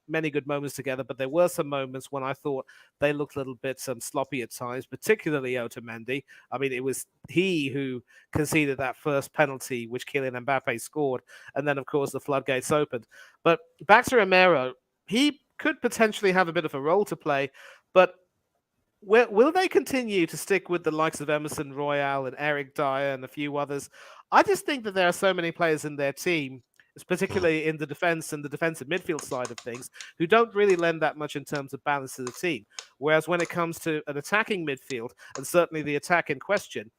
many good moments together, but there were some moments when I thought they looked a little bit sloppy at times, particularly Otamendi. I mean, it was he who conceded that first penalty, which Kylian Mbappe scored, and then of course the floodgates opened. But back to Romero, he could potentially have a bit of a role to play, but will they continue to stick with the likes of Emerson Royale and Eric Dyer and a few others? I just think that there are so many players in their team, mm, particularly in the defense and the defensive midfield side of things, who don't really lend that much in terms of balance to the team. Whereas when it comes to an attacking midfield, and certainly the attack in question,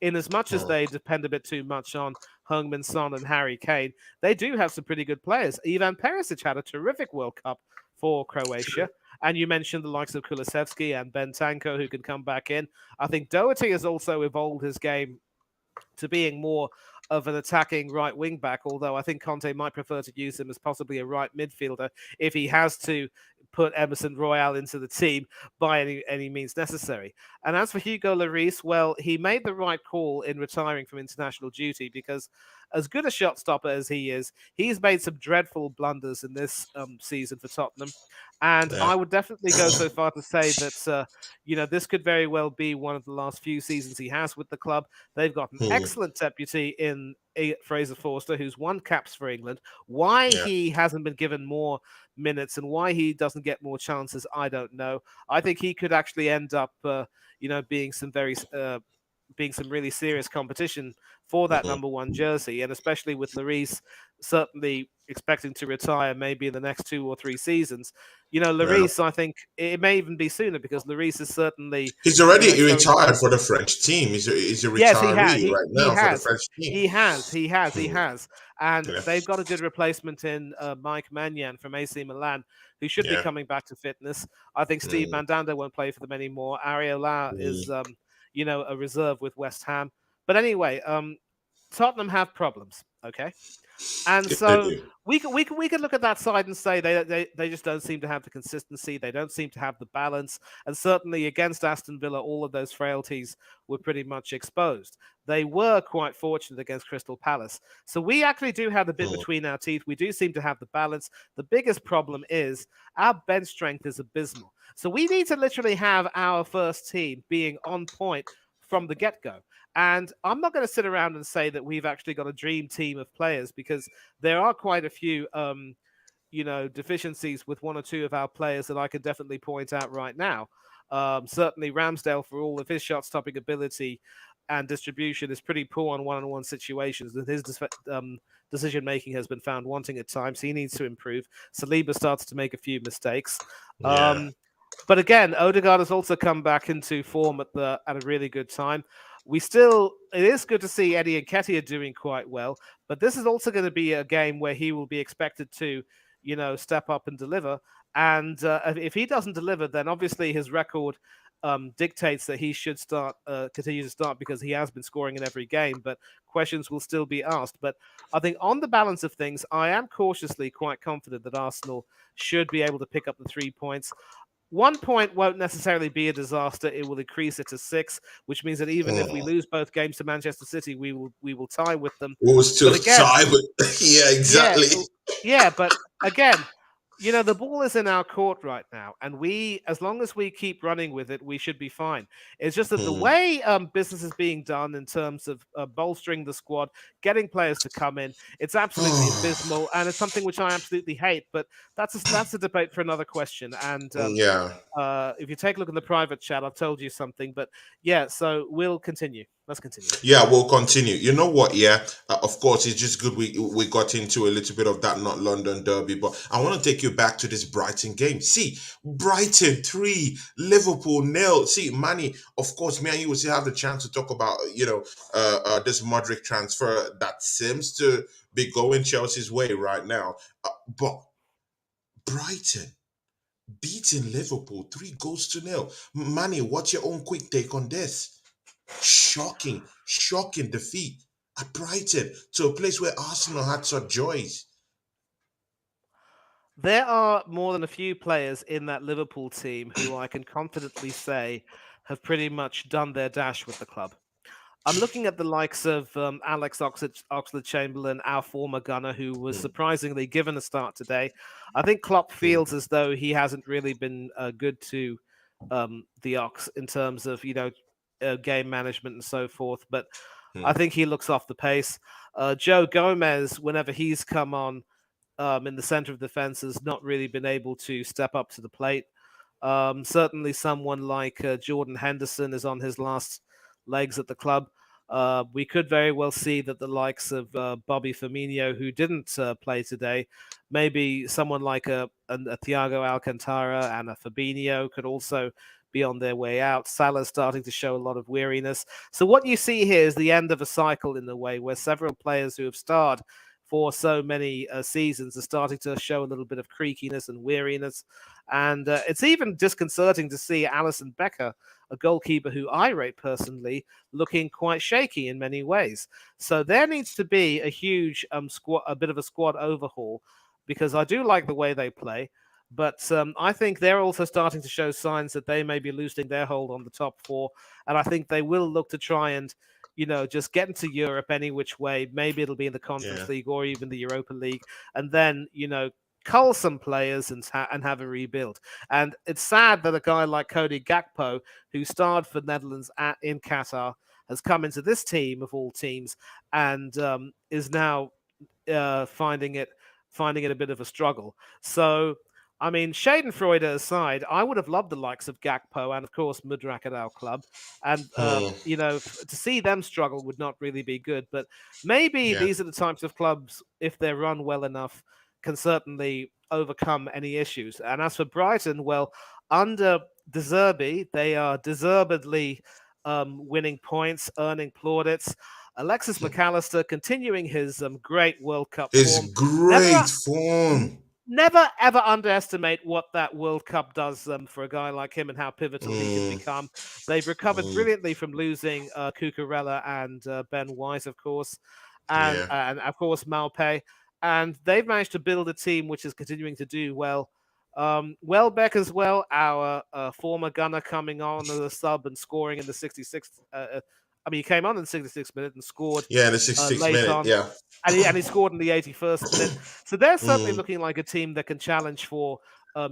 in as much as mm, they depend a bit too much on Heung-min Son and Harry Kane, they do have some pretty good players. Ivan Perisic had a terrific World Cup for true. Croatia. And you mentioned the likes of Kulusevski and Bentancur who can come back in. I think Doherty has also evolved his game to being more of an attacking right wing back, although I think Conte might prefer to use him as possibly a right midfielder if he has to put Emerson Royale into the team by any means necessary. And as for Hugo Lloris, well, he made the right call in retiring from international duty because, as good a shot stopper as he is, he's made some dreadful blunders in this season for Tottenham. And Yeah. I would definitely go so far to say that, this could very well be one of the last few seasons he has with the club. They've got an Hmm. excellent deputy in Fraser Forster, who's won caps for England. Why Yeah. he hasn't been given more minutes and why he doesn't get more chances, I don't know. I think he could actually end up, being being some really serious competition for that Hmm. number one jersey, and especially with Lloris certainly expecting to retire maybe in the next 2 or 3 seasons. Yeah. Lloris, I think it may even be sooner because Lloris is certainly, He's already showing. retired for the French team. He's a Yes, he has. retiree right He now for the has. French team. He has. He has. He Hmm. has. And Yeah. they've got a good replacement in Mike Maignan from AC Milan, who should be Yeah. coming back to fitness. I think Steve Hmm. Mandanda won't play for them anymore. Areola is, Hmm. a reserve with West Ham. But anyway, Tottenham have problems. Okay. And Yes, they so do. we could look at that side and say they just don't seem to have the consistency. They don't seem to have the balance. And certainly against Aston Villa, all of those frailties were pretty much exposed. They were quite fortunate against Crystal Palace. So we actually do have the bit Hmm. between our teeth. We do seem to have the balance. The biggest problem is our bench strength is abysmal. So we need to literally have our first team being on point from the get-go. And I'm not going to sit around and say that we've actually got a dream team of players because there are quite a few, deficiencies with one or two of our players that I can definitely point out right now. Certainly, Ramsdale, for all of his shot stopping ability and distribution, is pretty poor on one-on-one situations, and his decision making has been found wanting at times. He needs to improve. Saliba starts to make a few mistakes. Yeah. But again, Odegaard has also come back into form at a really good time. It is good to see Eddie Nketiah doing quite well, but this is also going to be a game where he will be expected to, step up and deliver. And if he doesn't deliver, then obviously his record dictates that he should continue to start because he has been scoring in every game. But questions will still be asked. But I think on the balance of things, I am cautiously quite confident that Arsenal should be able to pick up the 3 points. 1 point won't necessarily be a disaster. It will increase it to 6, which means that even if we Hmm. lose both games to Manchester City, we will tie with them. We will still But again, tie with. Yeah, yeah, exactly. yeah, but again, the ball is in our court right now, and as long as we keep running with it, we should be fine. It's just that the Hmm. way business is being done in terms of bolstering the squad, getting players to come in, it's absolutely abysmal, and it's something which I absolutely hate. But that's a debate for another question. And Yeah. if you take a look in the private chat, I've told you something. But yeah, so we'll continue. Let's continue. Yeah, we'll continue. You know what? Yeah, of course, it's just good we got into a little bit of that not London derby, but I want to take you back to this Brighton game. See, Brighton 3, Liverpool nil. See, Manny, of course, me and you will still have the chance to talk about this Mudryk transfer that seems to be going Chelsea's way right now. But Brighton beating Liverpool 3 goals to nil. Manny, what's your own quick take on this? Shocking defeat at Brighton to a place where Arsenal had such joys. There are more than a few players in that Liverpool team who I can confidently say have pretty much done their dash with the club. I'm looking at the likes of Alex Oxlade-Chamberlain, our former gunner, who was Hmm. surprisingly given a start today. I think Klopp Hmm. feels as though he hasn't really been good to the Ox in terms of game management and so forth. But I Hmm. think he looks off the pace. Joe Gomez, whenever he's come on in the center of defense, has not really been able to step up to the plate. Certainly, someone like Jordan Henderson is on his last legs at the club. We could very well see that the likes of Bobby Firmino, who didn't play today, maybe someone like a Thiago Alcantara and a Fabinho could also be on their way out. Salah's starting to show a lot of weariness. So what you see here is the end of a cycle in a way where several players who have starred for so many seasons are starting to show a little bit of creakiness and weariness. And it's even disconcerting to see Alison Becker, a goalkeeper who I rate personally, looking quite shaky in many ways. So there needs to be a huge squad, a bit of a squad overhaul, because I do like the way they play. But I think they're also starting to show signs that they may be loosening their hold on the top four. And I think they will look to try and, just get into Europe any which way. Maybe it'll be in the Conference Yeah. League or even the Europa League. And then, cull some players and have a rebuild. And it's sad that a guy like Cody Gakpo, who starred for Netherlands in Qatar, has come into this team of all teams and is now finding it a bit of a struggle. So, I mean, Schadenfreude aside, I would have loved the likes of Gakpo and, of course, Mudryk at our club. And, Hmm. to see them struggle would not really be good. But maybe Yeah. these are the types of clubs, if they're run well enough, can certainly overcome any issues. And as for Brighton, well, under De Zerbi, they are deservedly winning points, earning plaudits. Alexis McAllister continuing his great World Cup It's form. great Never, form. never ever underestimate what that World Cup does for a guy like him and how pivotal he can Mm, become. They've recovered mm, brilliantly from losing Cucurella and Ben White, of course, and yeah. of course Malpe, and they've managed to build a team which is continuing to do well. Welbeck as well, our former gunner, coming on as a sub and scoring in the 66th. I mean, he came on in the 66th minute and scored Yeah, in the 66th late minute. on, Yeah. and he scored in the 81st minute. So they're certainly Mm, looking like a team that can challenge for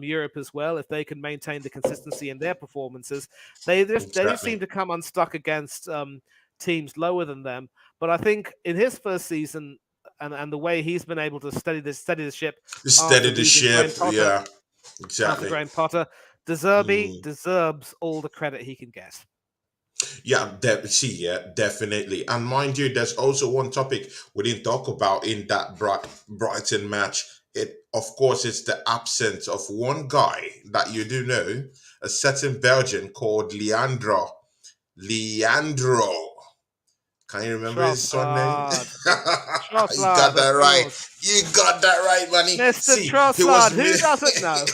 Europe as well if they can maintain the consistency in their performances. They just exactly. seem to come unstuck against teams lower than them. But I think in his first season and the way he's been able to steady the ship Steady after the losing Graham ship. Potter, Yeah. Exactly. De Zerbi Mm. deserves all the credit he can get. Yeah, yeah, definitely. And mind you, there's also one topic we didn't talk about in that Brighton match. It, of course, it's the absence of one guy that you do know, a certain Belgian called Leandro. Leandro. Can you remember his surname? Trossard. You got Trossard, that of right. course. You got that right, Manny. Mr. See, he was Trossard, who doesn't know?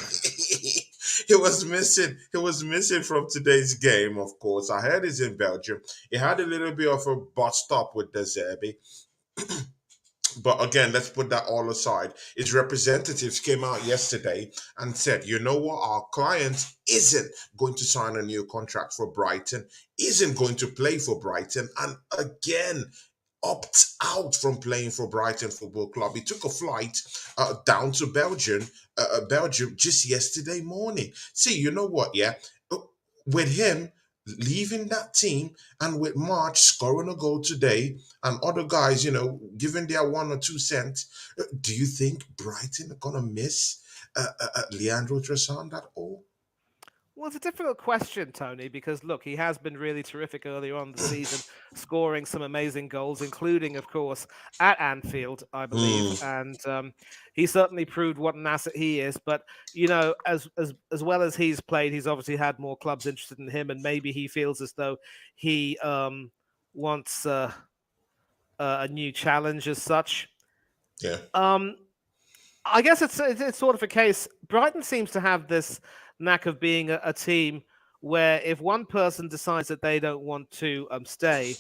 he was missing. He was missing from today's game. Of course, I heard he's in Belgium. He had a little bit of a bust up with De Zerbi. But again, let's put that all aside. His representatives came out yesterday and said, you know what, our client isn't going to sign a new contract for Brighton, isn't going to play for Brighton, and again, opt out from playing for Brighton Football Club. He took a flight down to Belgium just yesterday morning. See, you know what? Yeah, with him leaving that team and with March scoring a goal today and other guys, giving their 1 or 2 cents, do you think Brighton are gonna miss Leandro Trossard at all? Well, it's a difficult question, Tony, because look, he has been really terrific earlier on the season, scoring some amazing goals, including, of course, at Anfield, I believe, Mm, and he certainly proved what an asset he is. But as well as he's played, he's obviously had more clubs interested in him, and maybe he feels as though he wants a new challenge as such. yeah. Um, I guess it's sort of a case. Brighton seems to have this knack of being a team where if one person decides that they don't want to stay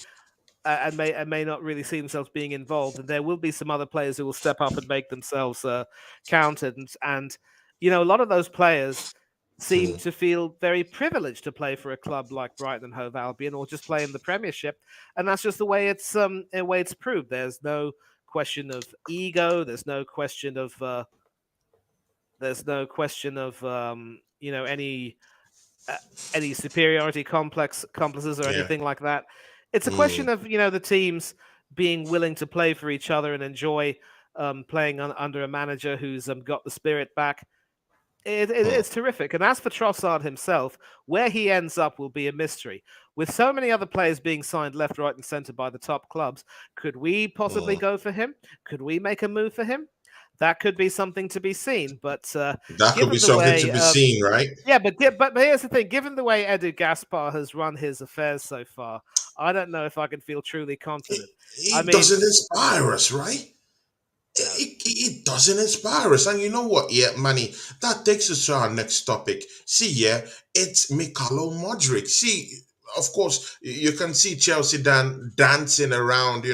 and may not really see themselves being involved, and there will be some other players who will step up and make themselves counted. And a lot of those players seem Mm, to feel very privileged to play for a club like Brighton and Hove Albion or just play in the Premiership, and that's just the way it's proved. There's no question of ego. There's no question of uh, any superiority complexes or yeah. anything like that. It's a Mm, question of the teams being willing to play for each other and enjoy playing under a manager who's got the spirit back. mm, It's terrific. And as for Trossard himself, where he ends up will be a mystery. With so many other players being signed left, right, and centre by the top clubs, could we possibly mm. go for him? Could we make a move for him? That could be something to be seen. But That could be given the something to way, be seen, right? yeah, but here's the thing: given the way Edu Gaspar has run his affairs so far, I don't know if I can feel truly It, confident. I it mean, doesn't inspire us, right? No. it doesn't inspire us. And you know what? Yeah, Manny, that takes us to our next topic. See, yeah, it's Mudryk. See, of course, you can see Chelsea dancing around,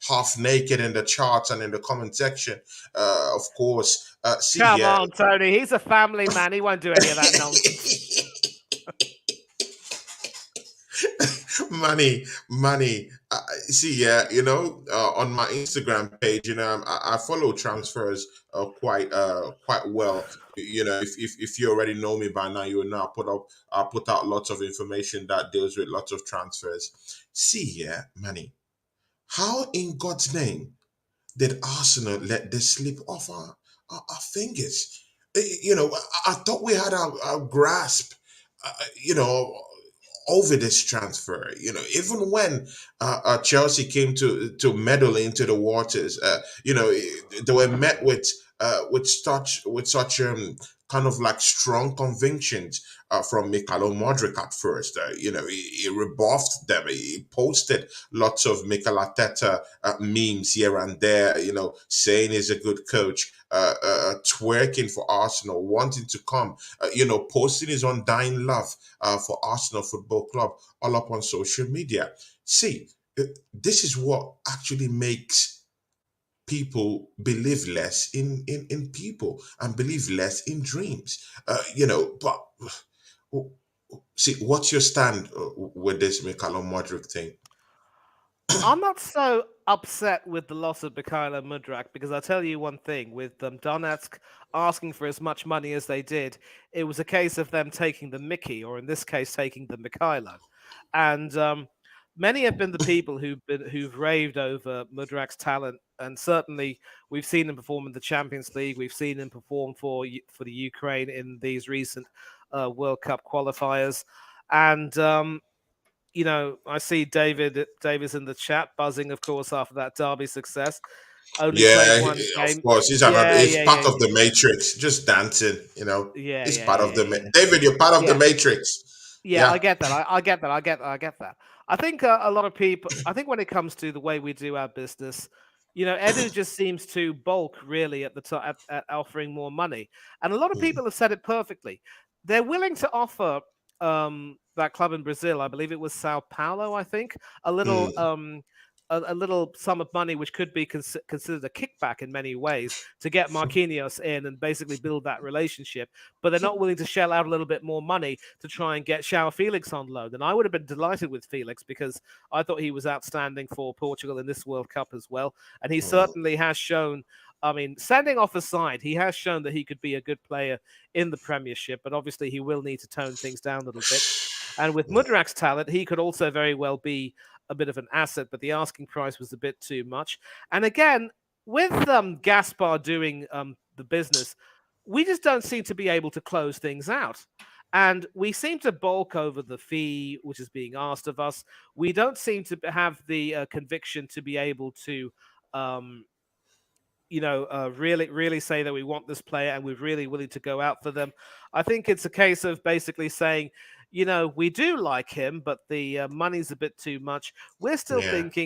half naked in the charts and in the comment section. Of course, see, Come yeah. on, Tony. He's a family man. He won't do any of that nonsense. money. See, yeah, on my Instagram page, I follow transfers quite well. If you already know me by now, you will know I put out lots of information that deals with lots of transfers. See, yeah, money. How in God's name did Arsenal let this slip off our fingers? I thought we had our grasp. Uh, you know, over this transfer. Even when Chelsea came to meddle into the waters, they were met with such kind of like strong convictions from Mudryk at first. He rebuffed them. He posted lots of Mikelarteta memes here and there. Saying he's a good coach. Twerking for Arsenal, wanting to come, posting his undying love for Arsenal Football Club all up on social media. See, this is what actually makes people believe less in people and believe less in dreams. But see, what's your stand with this Mikhailo Modric thing? I'm not so upset with the loss of Mikhailo Mudryk because I'll tell you one thing: with Donetsk asking for as much money as they did, it was a case of them taking the Mickey, or in this case, taking the Mikhailo. And many have been the people who've raved over Mudryk's talent, and certainly we've seen him perform in the Champions League. We've seen him perform for the Ukraine in these recent World Cup qualifiers, and I see Davis in the chat buzzing, of course, after that Derby success. Only played Yeah, one of game. course. He's another. Yeah, It's yeah, part yeah, of the Matrix. Just dancing. yeah, It's yeah, part of yeah, the yeah, David. You're part of the yeah. Matrix. Yeah, I Yeah. get that. I get that. I get that. I think a lot of people. I think when it comes to the way we do our business, Edu just seems to bulk really at the top at offering more money, and a lot of Mm, people have said it perfectly. They're willing to offer that club in Brazil. I believe it was Sao Paulo. I think a little mm. a little sum of money, which could be considered a kickback in many ways, to get Marquinhos in and basically build that relationship. But they're not willing to shell out a little bit more money to try and get JoaoFelix on loan. And I would have been delighted with Felix because I thought he was outstanding for Portugal in this World Cup as well. And he certainly has shown. I mean, sending off aside, he has shown that he could be a good player in the Premiership, but obviously he will need to tone things down a little bit. And with Mudryk's talent, he could also very well be a bit of an asset, but the asking price was a bit too much. And again, with Gaspar doing the business, we just don't seem to be able to close things out. And we seem to bulk over the fee which is being asked of us. We don't seem to have the conviction to be able to um, really say that we want this player and we're really willing to go out for them. I think it's a case of basically saying, we do like him, but the money's a bit too much. Yeah.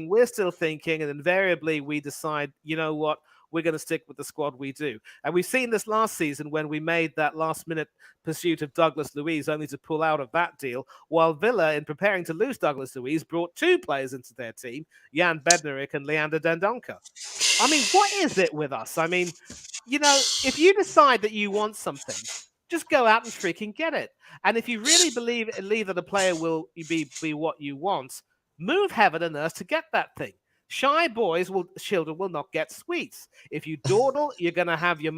We're still thinking, and invariably we decide, what, we're going to stick with the squad we do. And we've seen this last season when we made that last minute pursuit of Douglas Luiz only to pull out of that deal, while Villa, in preparing to lose Douglas Luiz, brought two players into their team, Jan Bednarik and Leander Dendonka. I mean, what is it with us? I mean, if you decide that you want something, just go out and freaking get it. And if you really believe that a player will be what you want, move heaven and earth to get that thing. Shy children will not get sweets. If you dawdle, you're going to have your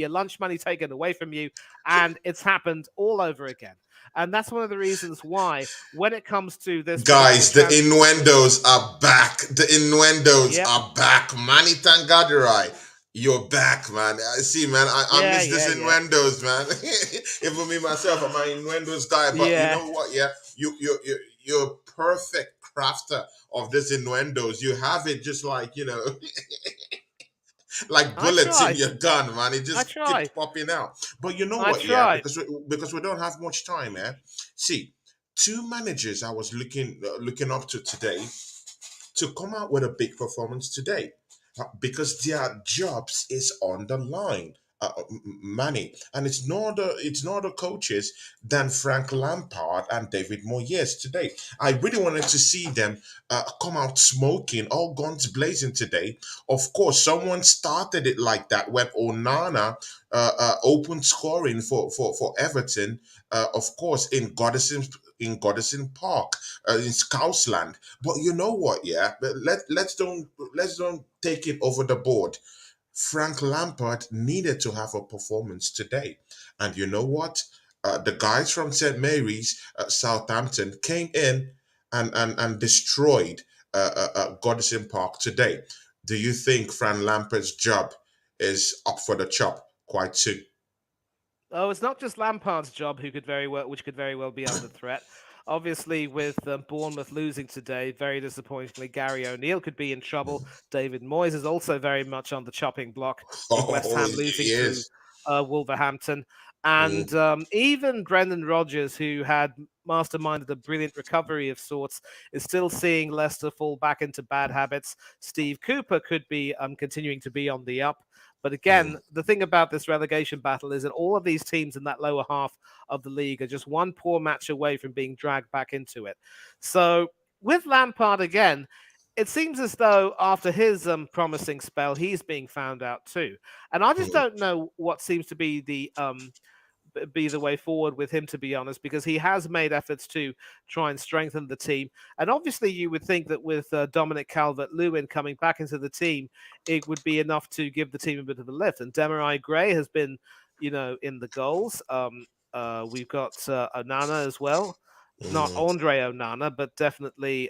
lunch money taken away from you, and it's happened all over again. And that's one of the reasons why, when it comes to this particular Guys, the transfer, innuendos are back. The innuendos yep, are back. Mani Thangadurai, you're back, man. I see, man. I yeah, miss this yeah, yeah, innuendos, man. Even me myself, I'm an innuendos guy. But you yeah. know what? Yeah, you're a perfect crafter of this innuendos. You have it just like like I bullets in try. your gun, man. It I just keeps try. popping out. But you know I what? Yeah, try. because we don't have much time, eh? See, two managers I was looking up to today to come out with a big performance today. because their jobs is on the line. Money, and it's not the coaches than Frank Lampard and David Moyes today. I really wanted to see them come out smoking, all guns blazing today. Of course, someone started it like that when Onana opened scoring for Everton. Of course, in Goodison Park, in Scousland. But you know what? Yeah, but let's don't take it over the board. Frank Lampard needed to have a performance today, and you know what? The guys from St Mary's, Southampton, came in and destroyed Goodison Park today. Do you think Frank Lampard's job is up for the chop quite soon? Oh, it's not just Lampard's job which could very well be under threat. Obviously, with Bournemouth losing today, very disappointingly, Gary O'Neill could be in trouble. David Moyes is also very much on the chopping block with West Oh, Ham losing to yes. Wolverhampton. And Mm, even Brendan Rodgers, who had masterminded a brilliant recovery of sorts, is still seeing Leicester fall back into bad habits. Steve Cooper could be continuing to be on the up. But again, mm, the thing about this relegation battle is that all of these teams in that lower half of the league are just one poor match away from being dragged back into it. So with Lampard again, it seems as though after his promising spell, he's being found out too. And I just mm, don't know what seems to be the way forward with him, to be honest, because he has made efforts to try and strengthen the team. And obviously, you would think that with Dominic Calvert-Lewin coming back into the team, it would be enough to give the team a bit of a lift. And Demarai Gray has been, in the goals. We've got Onana as well. Not mm, Andre Onana, but definitely,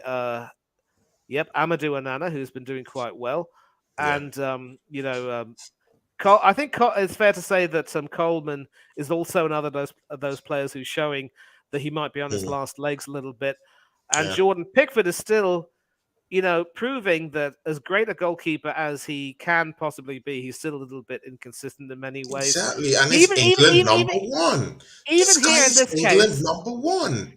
yep, Amadou Onana, who's been doing quite well. yeah. And, I think it's fair to say that Coleman is also another of those players who's showing that he might be on his Mm, last legs a little bit. And yeah. Jordan Pickford is still, proving that as great a goalkeeper as he can possibly be, he's still a little bit inconsistent in many ways. Exactly. And it's Even even England even number even one. This even guy here in is this England case, number one.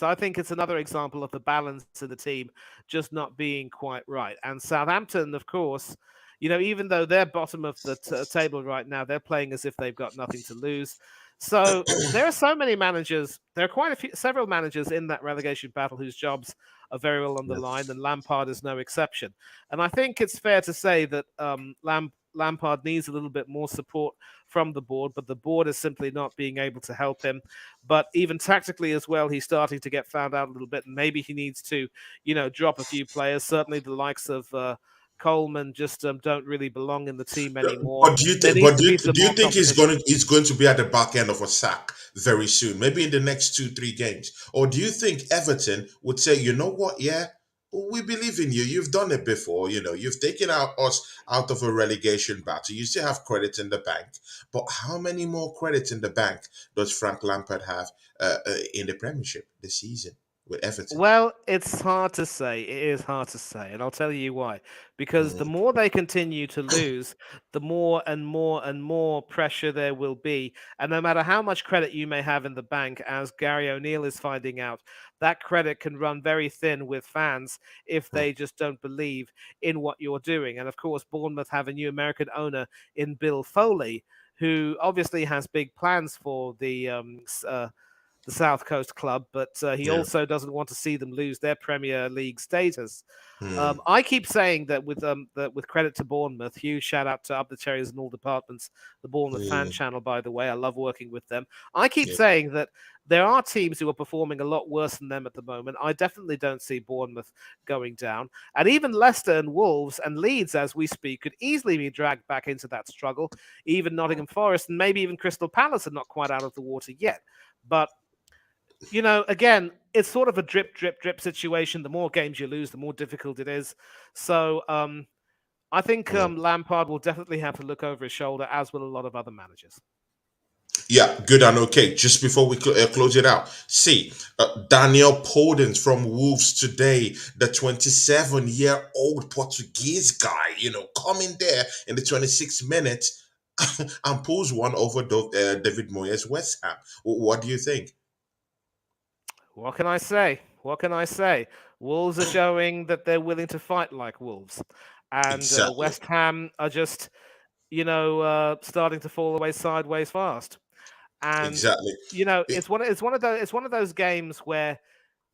I think it's another example of the balance of the team just not being quite right. And Southampton, of course, even though they're bottom of the table right now, they're playing as if they've got nothing to lose. So there are so many managers. There are several managers in that relegation battle whose jobs are very well on the Yeah. line, and Lampard is no exception. And I think it's fair to say that Lampard needs a little bit more support from the board, but the board is simply not being able to help him. But even tactically as well, he's starting to get found out a little bit, and maybe he needs to, drop a few players. Certainly, the likes of Coleman just don't really belong in the team anymore. But do you There think? needs But to do you, be some do you more think competition. he's going to be at the back end of a sack very soon? Maybe in the next 2-3 games. Or do you think Everton would say, you know what? Yeah, we believe in you. You've done it before. You've taken us out of a relegation battle. You still have credit in the bank. But how many more credits in the bank does Frank Lampard have in the Premiership this season with Everton? Well, it's hard to say. It is hard to say, and I'll tell you why. Because the Mm, more they continue to lose, the more and more and more pressure there will be. And no matter how much credit you may have in the bank, as Gary O'Neill is finding out, that credit can run very thin with fans if mm, they just don't believe in what you're doing. And of course, Bournemouth have a new American owner in Bill Foley, who obviously has big plans for the South Coast club, but he yeah. also doesn't want to see them lose their Premier League status. Mm, I keep saying that with credit to Bournemouth, huge shout out to Up the Cherries in all departments, the Bournemouth fan mm, channel, by the way. I love working with them. I keep yeah. saying that there are teams who are performing a lot worse than them at the moment. I definitely don't see Bournemouth going down. And even Leicester and Wolves and Leeds, as we speak, could easily be dragged back into that struggle. Even Nottingham Forest and maybe even Crystal Palace are not quite out of the water yet. But again, it's sort of a drip, drip, drip situation. The more games you lose, the more difficult it is. So I think Mm. Lampard will definitely have to look over his shoulder, as will a lot of other managers. Yeah, good and okay. Just before we close it out, see, Daniel Podence from Wolves today, the 27-year-old Portuguese guy, coming there in the 26th minute and pulls one over David Moyes' West Ham. What do you think? What can I say? What can I say? Wolves are showing that they're willing to fight like wolves. and Exactly. West Ham are just starting to fall away sideways fast. And Exactly. It- it's one of those games where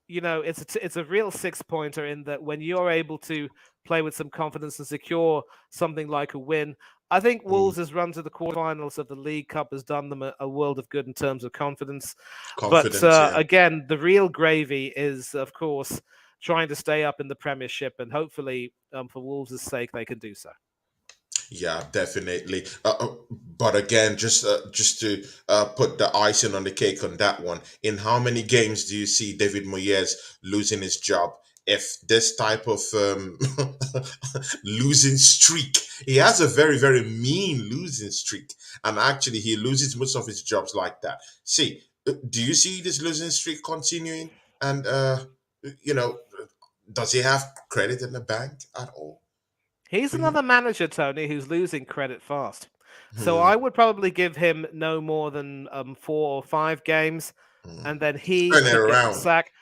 it's a real six pointer in that when you're able to play with some confidence and secure something like a win. I think mm, Wolves' run to the quarterfinals of the League Cup has done them a world of good in terms of confidence. But confidence, yeah. again, the real gravy is, of course, trying to stay up in the Premiership, and hopefully, for Wolves' sake, they can do so. Yeah, definitely. But again, just to put the icing on the cake on that one, in how many games do you see David Moyes losing his job? If this type of losing streak, he has a very, very mean losing streak, and actually, he loses most of his jobs like that. See, do you see this losing streak continuing? And you know, does he have credit in the bank at all He's for you? another manager, Tony, who's losing credit fast. So Hmm. I would probably give him no more than 4 or 5 games, Hmm. and then he Turn it could get the around. sack.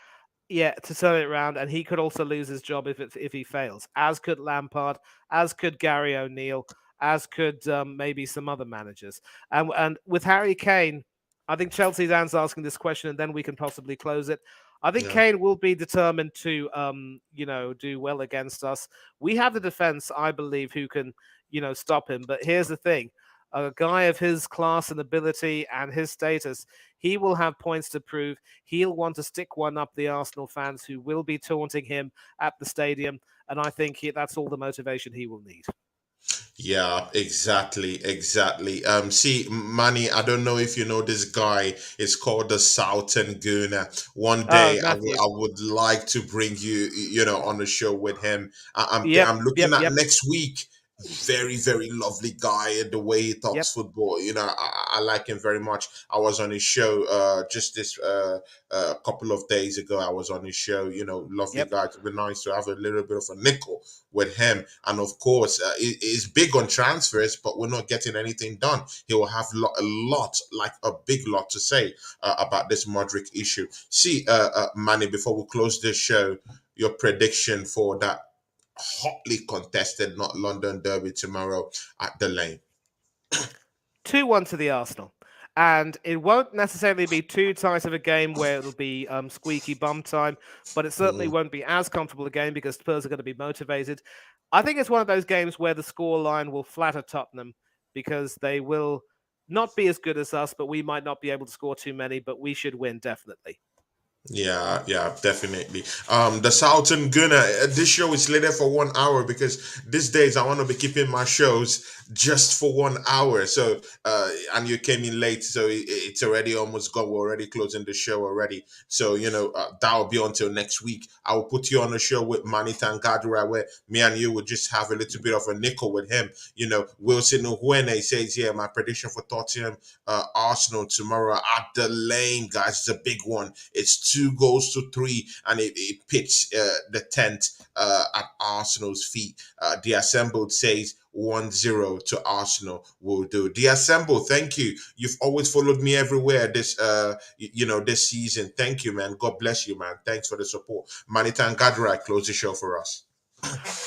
Yeah, to turn it around, and he could also lose his job if he fails. As could Lampard, as could Gary O'Neill, as could maybe some other managers. And with Harry Kane, I think Chelsea Dan's asking this question, and then we can possibly close it. I think Yeah. Kane will be determined to do well against us. We have the defense, I believe, who can stop him. But here's the thing: a guy of his class and ability and his status, he will have points to prove. He'll want to stick one up the Arsenal fans who will be taunting him at the stadium. And I think that's all the motivation he will need. Yeah, exactly, exactly. See, Manny, I don't know if you know this guy. It's called the Southern Gooner. One Oh, day, Matthew. I would like to bring you, on the show with him. Yep, I'm looking yep, at yep, next week. Very, very lovely guy. And the way he yep, talks football, I like him very much. I was on his show just this couple of days ago. I was on his show. Lovely yep. guy. It'd be nice to have a little bit of a nickel with him. And of course, he's big on transfers, but we're not getting anything done. He will have a lot, like a big lot to say about this Mudryk issue. See, Manny, before we close this show, your prediction for that hotly contested North London derby tomorrow at the Lane. 2-1 to the Arsenal. And it won't necessarily be too tight of a game where it'll be squeaky bum time, but it certainly Mm, won't be as comfortable a game because Spurs are going to be motivated. I think it's one of those games where the score line will flatter Tottenham because they will not be as good as us, but we might not be able to score too many, but we should win definitely. yeah, yeah, definitely. The Southern Gunner. This show is slated for 1 hour because these days I want to be keeping my shows just for 1 hour. So, and you came in late, so it's already almost gone. We're already closing the show already. So, that'll be until next week. I will put you on a show with Mani Thangadurai where me and you will just have a little bit of a nickel with him. Wilson Uhuene says, yeah, my prediction for Tottenham, Arsenal tomorrow at the Lane, guys. It's a big one. It's 2 goals to 3, and it pits the tent at Arsenal's feet. The Assembled says 1-0 to Arsenal will do. The Assemble, thank you. You've always followed me everywhere this season. Thank you, man. God bless you, man. Thanks for the support. Manitan Gadrai, close the show for us.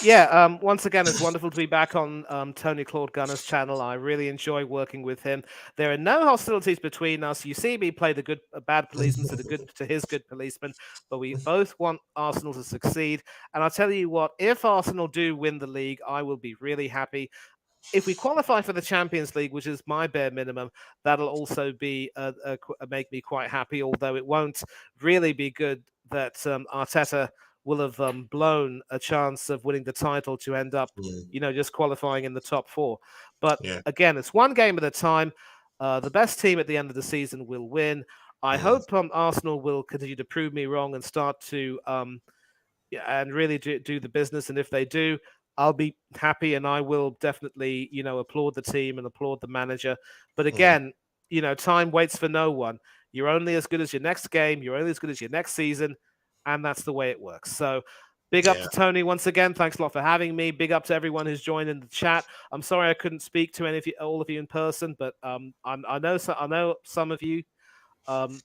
Yeah, once again, it's wonderful to be back on Tony Claude Gunner's channel. I really enjoy working with him. There are no hostilities between us. You see me play the bad policeman to his good policeman, but we both want Arsenal to succeed. And I'll tell you what, if Arsenal do win the league, I will be really happy. If we qualify for the Champions League, which is my bare minimum, that'll also be make me quite happy. Although it won't really be good that Arteta will have blown a chance of winning the title to end up, Mm, just qualifying in the top 4. But yeah. again, it's one game at a time. The best team at the end of the season will win. I Mm, hope Arsenal will continue to prove me wrong and start to yeah, and really do the business. And if they do, I'll be happy, and I will definitely, applaud the team and applaud the manager. But mm, again, time waits for no one. You're only as good as your next game. You're only as good as your next season, and that's the way it works. So, big up yeah. to Tony once again. Thanks a lot for having me. Big up to everyone who's joined in the chat. I'm sorry I couldn't speak to all of you in person, but I know some of you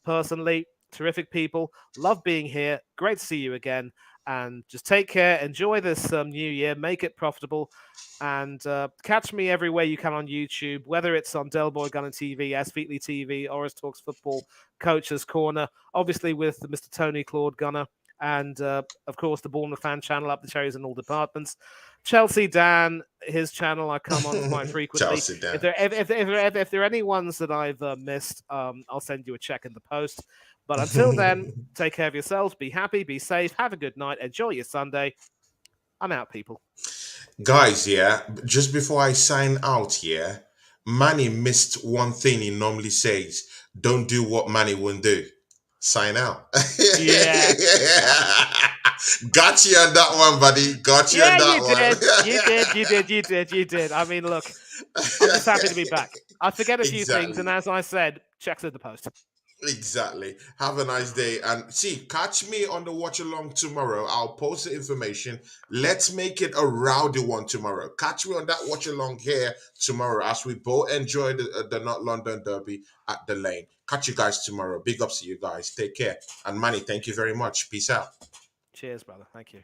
personally. Terrific people. Love being here. Great to see you again. And just take care. Enjoy this new year. Make it profitable. And catch me everywhere you can on YouTube, whether it's on Delboy Gunner TV, S Featley TV, or as Talks Football, Coach's Corner, obviously with Mr. Tony Claude Gunner, and of course the Bournemouth fan channel, up the cherries in all departments. Chelsea Dan, his channel, I come on quite frequently. Chelsea Dan. If there are any ones that I've missed, I'll send you a check in the post. But until then, take care of yourselves. Be happy, be safe, have a good night, enjoy your Sunday. I'm out, people. Guys, yeah, just before I sign out, yeah, Manny missed one thing he normally says. Don't do what Manny won't do. Sign out. Yeah. Got you on that one, buddy. Got you on Yeah, that you one. did. You did. I mean, look, I'm just happy to be back. I forget a few things, and Exactly. as I said, checks in the post. Exactly. Have a nice day. And see, catch me on the watch along tomorrow. I'll post the information. Let's make it a rowdy one tomorrow. Catch me on that watch along here tomorrow as we both enjoy the Not London Derby at the lane. Catch you guys tomorrow. Big ups to you guys. Take care. And Manny, thank you very much. Peace out. Cheers, brother. Thank you.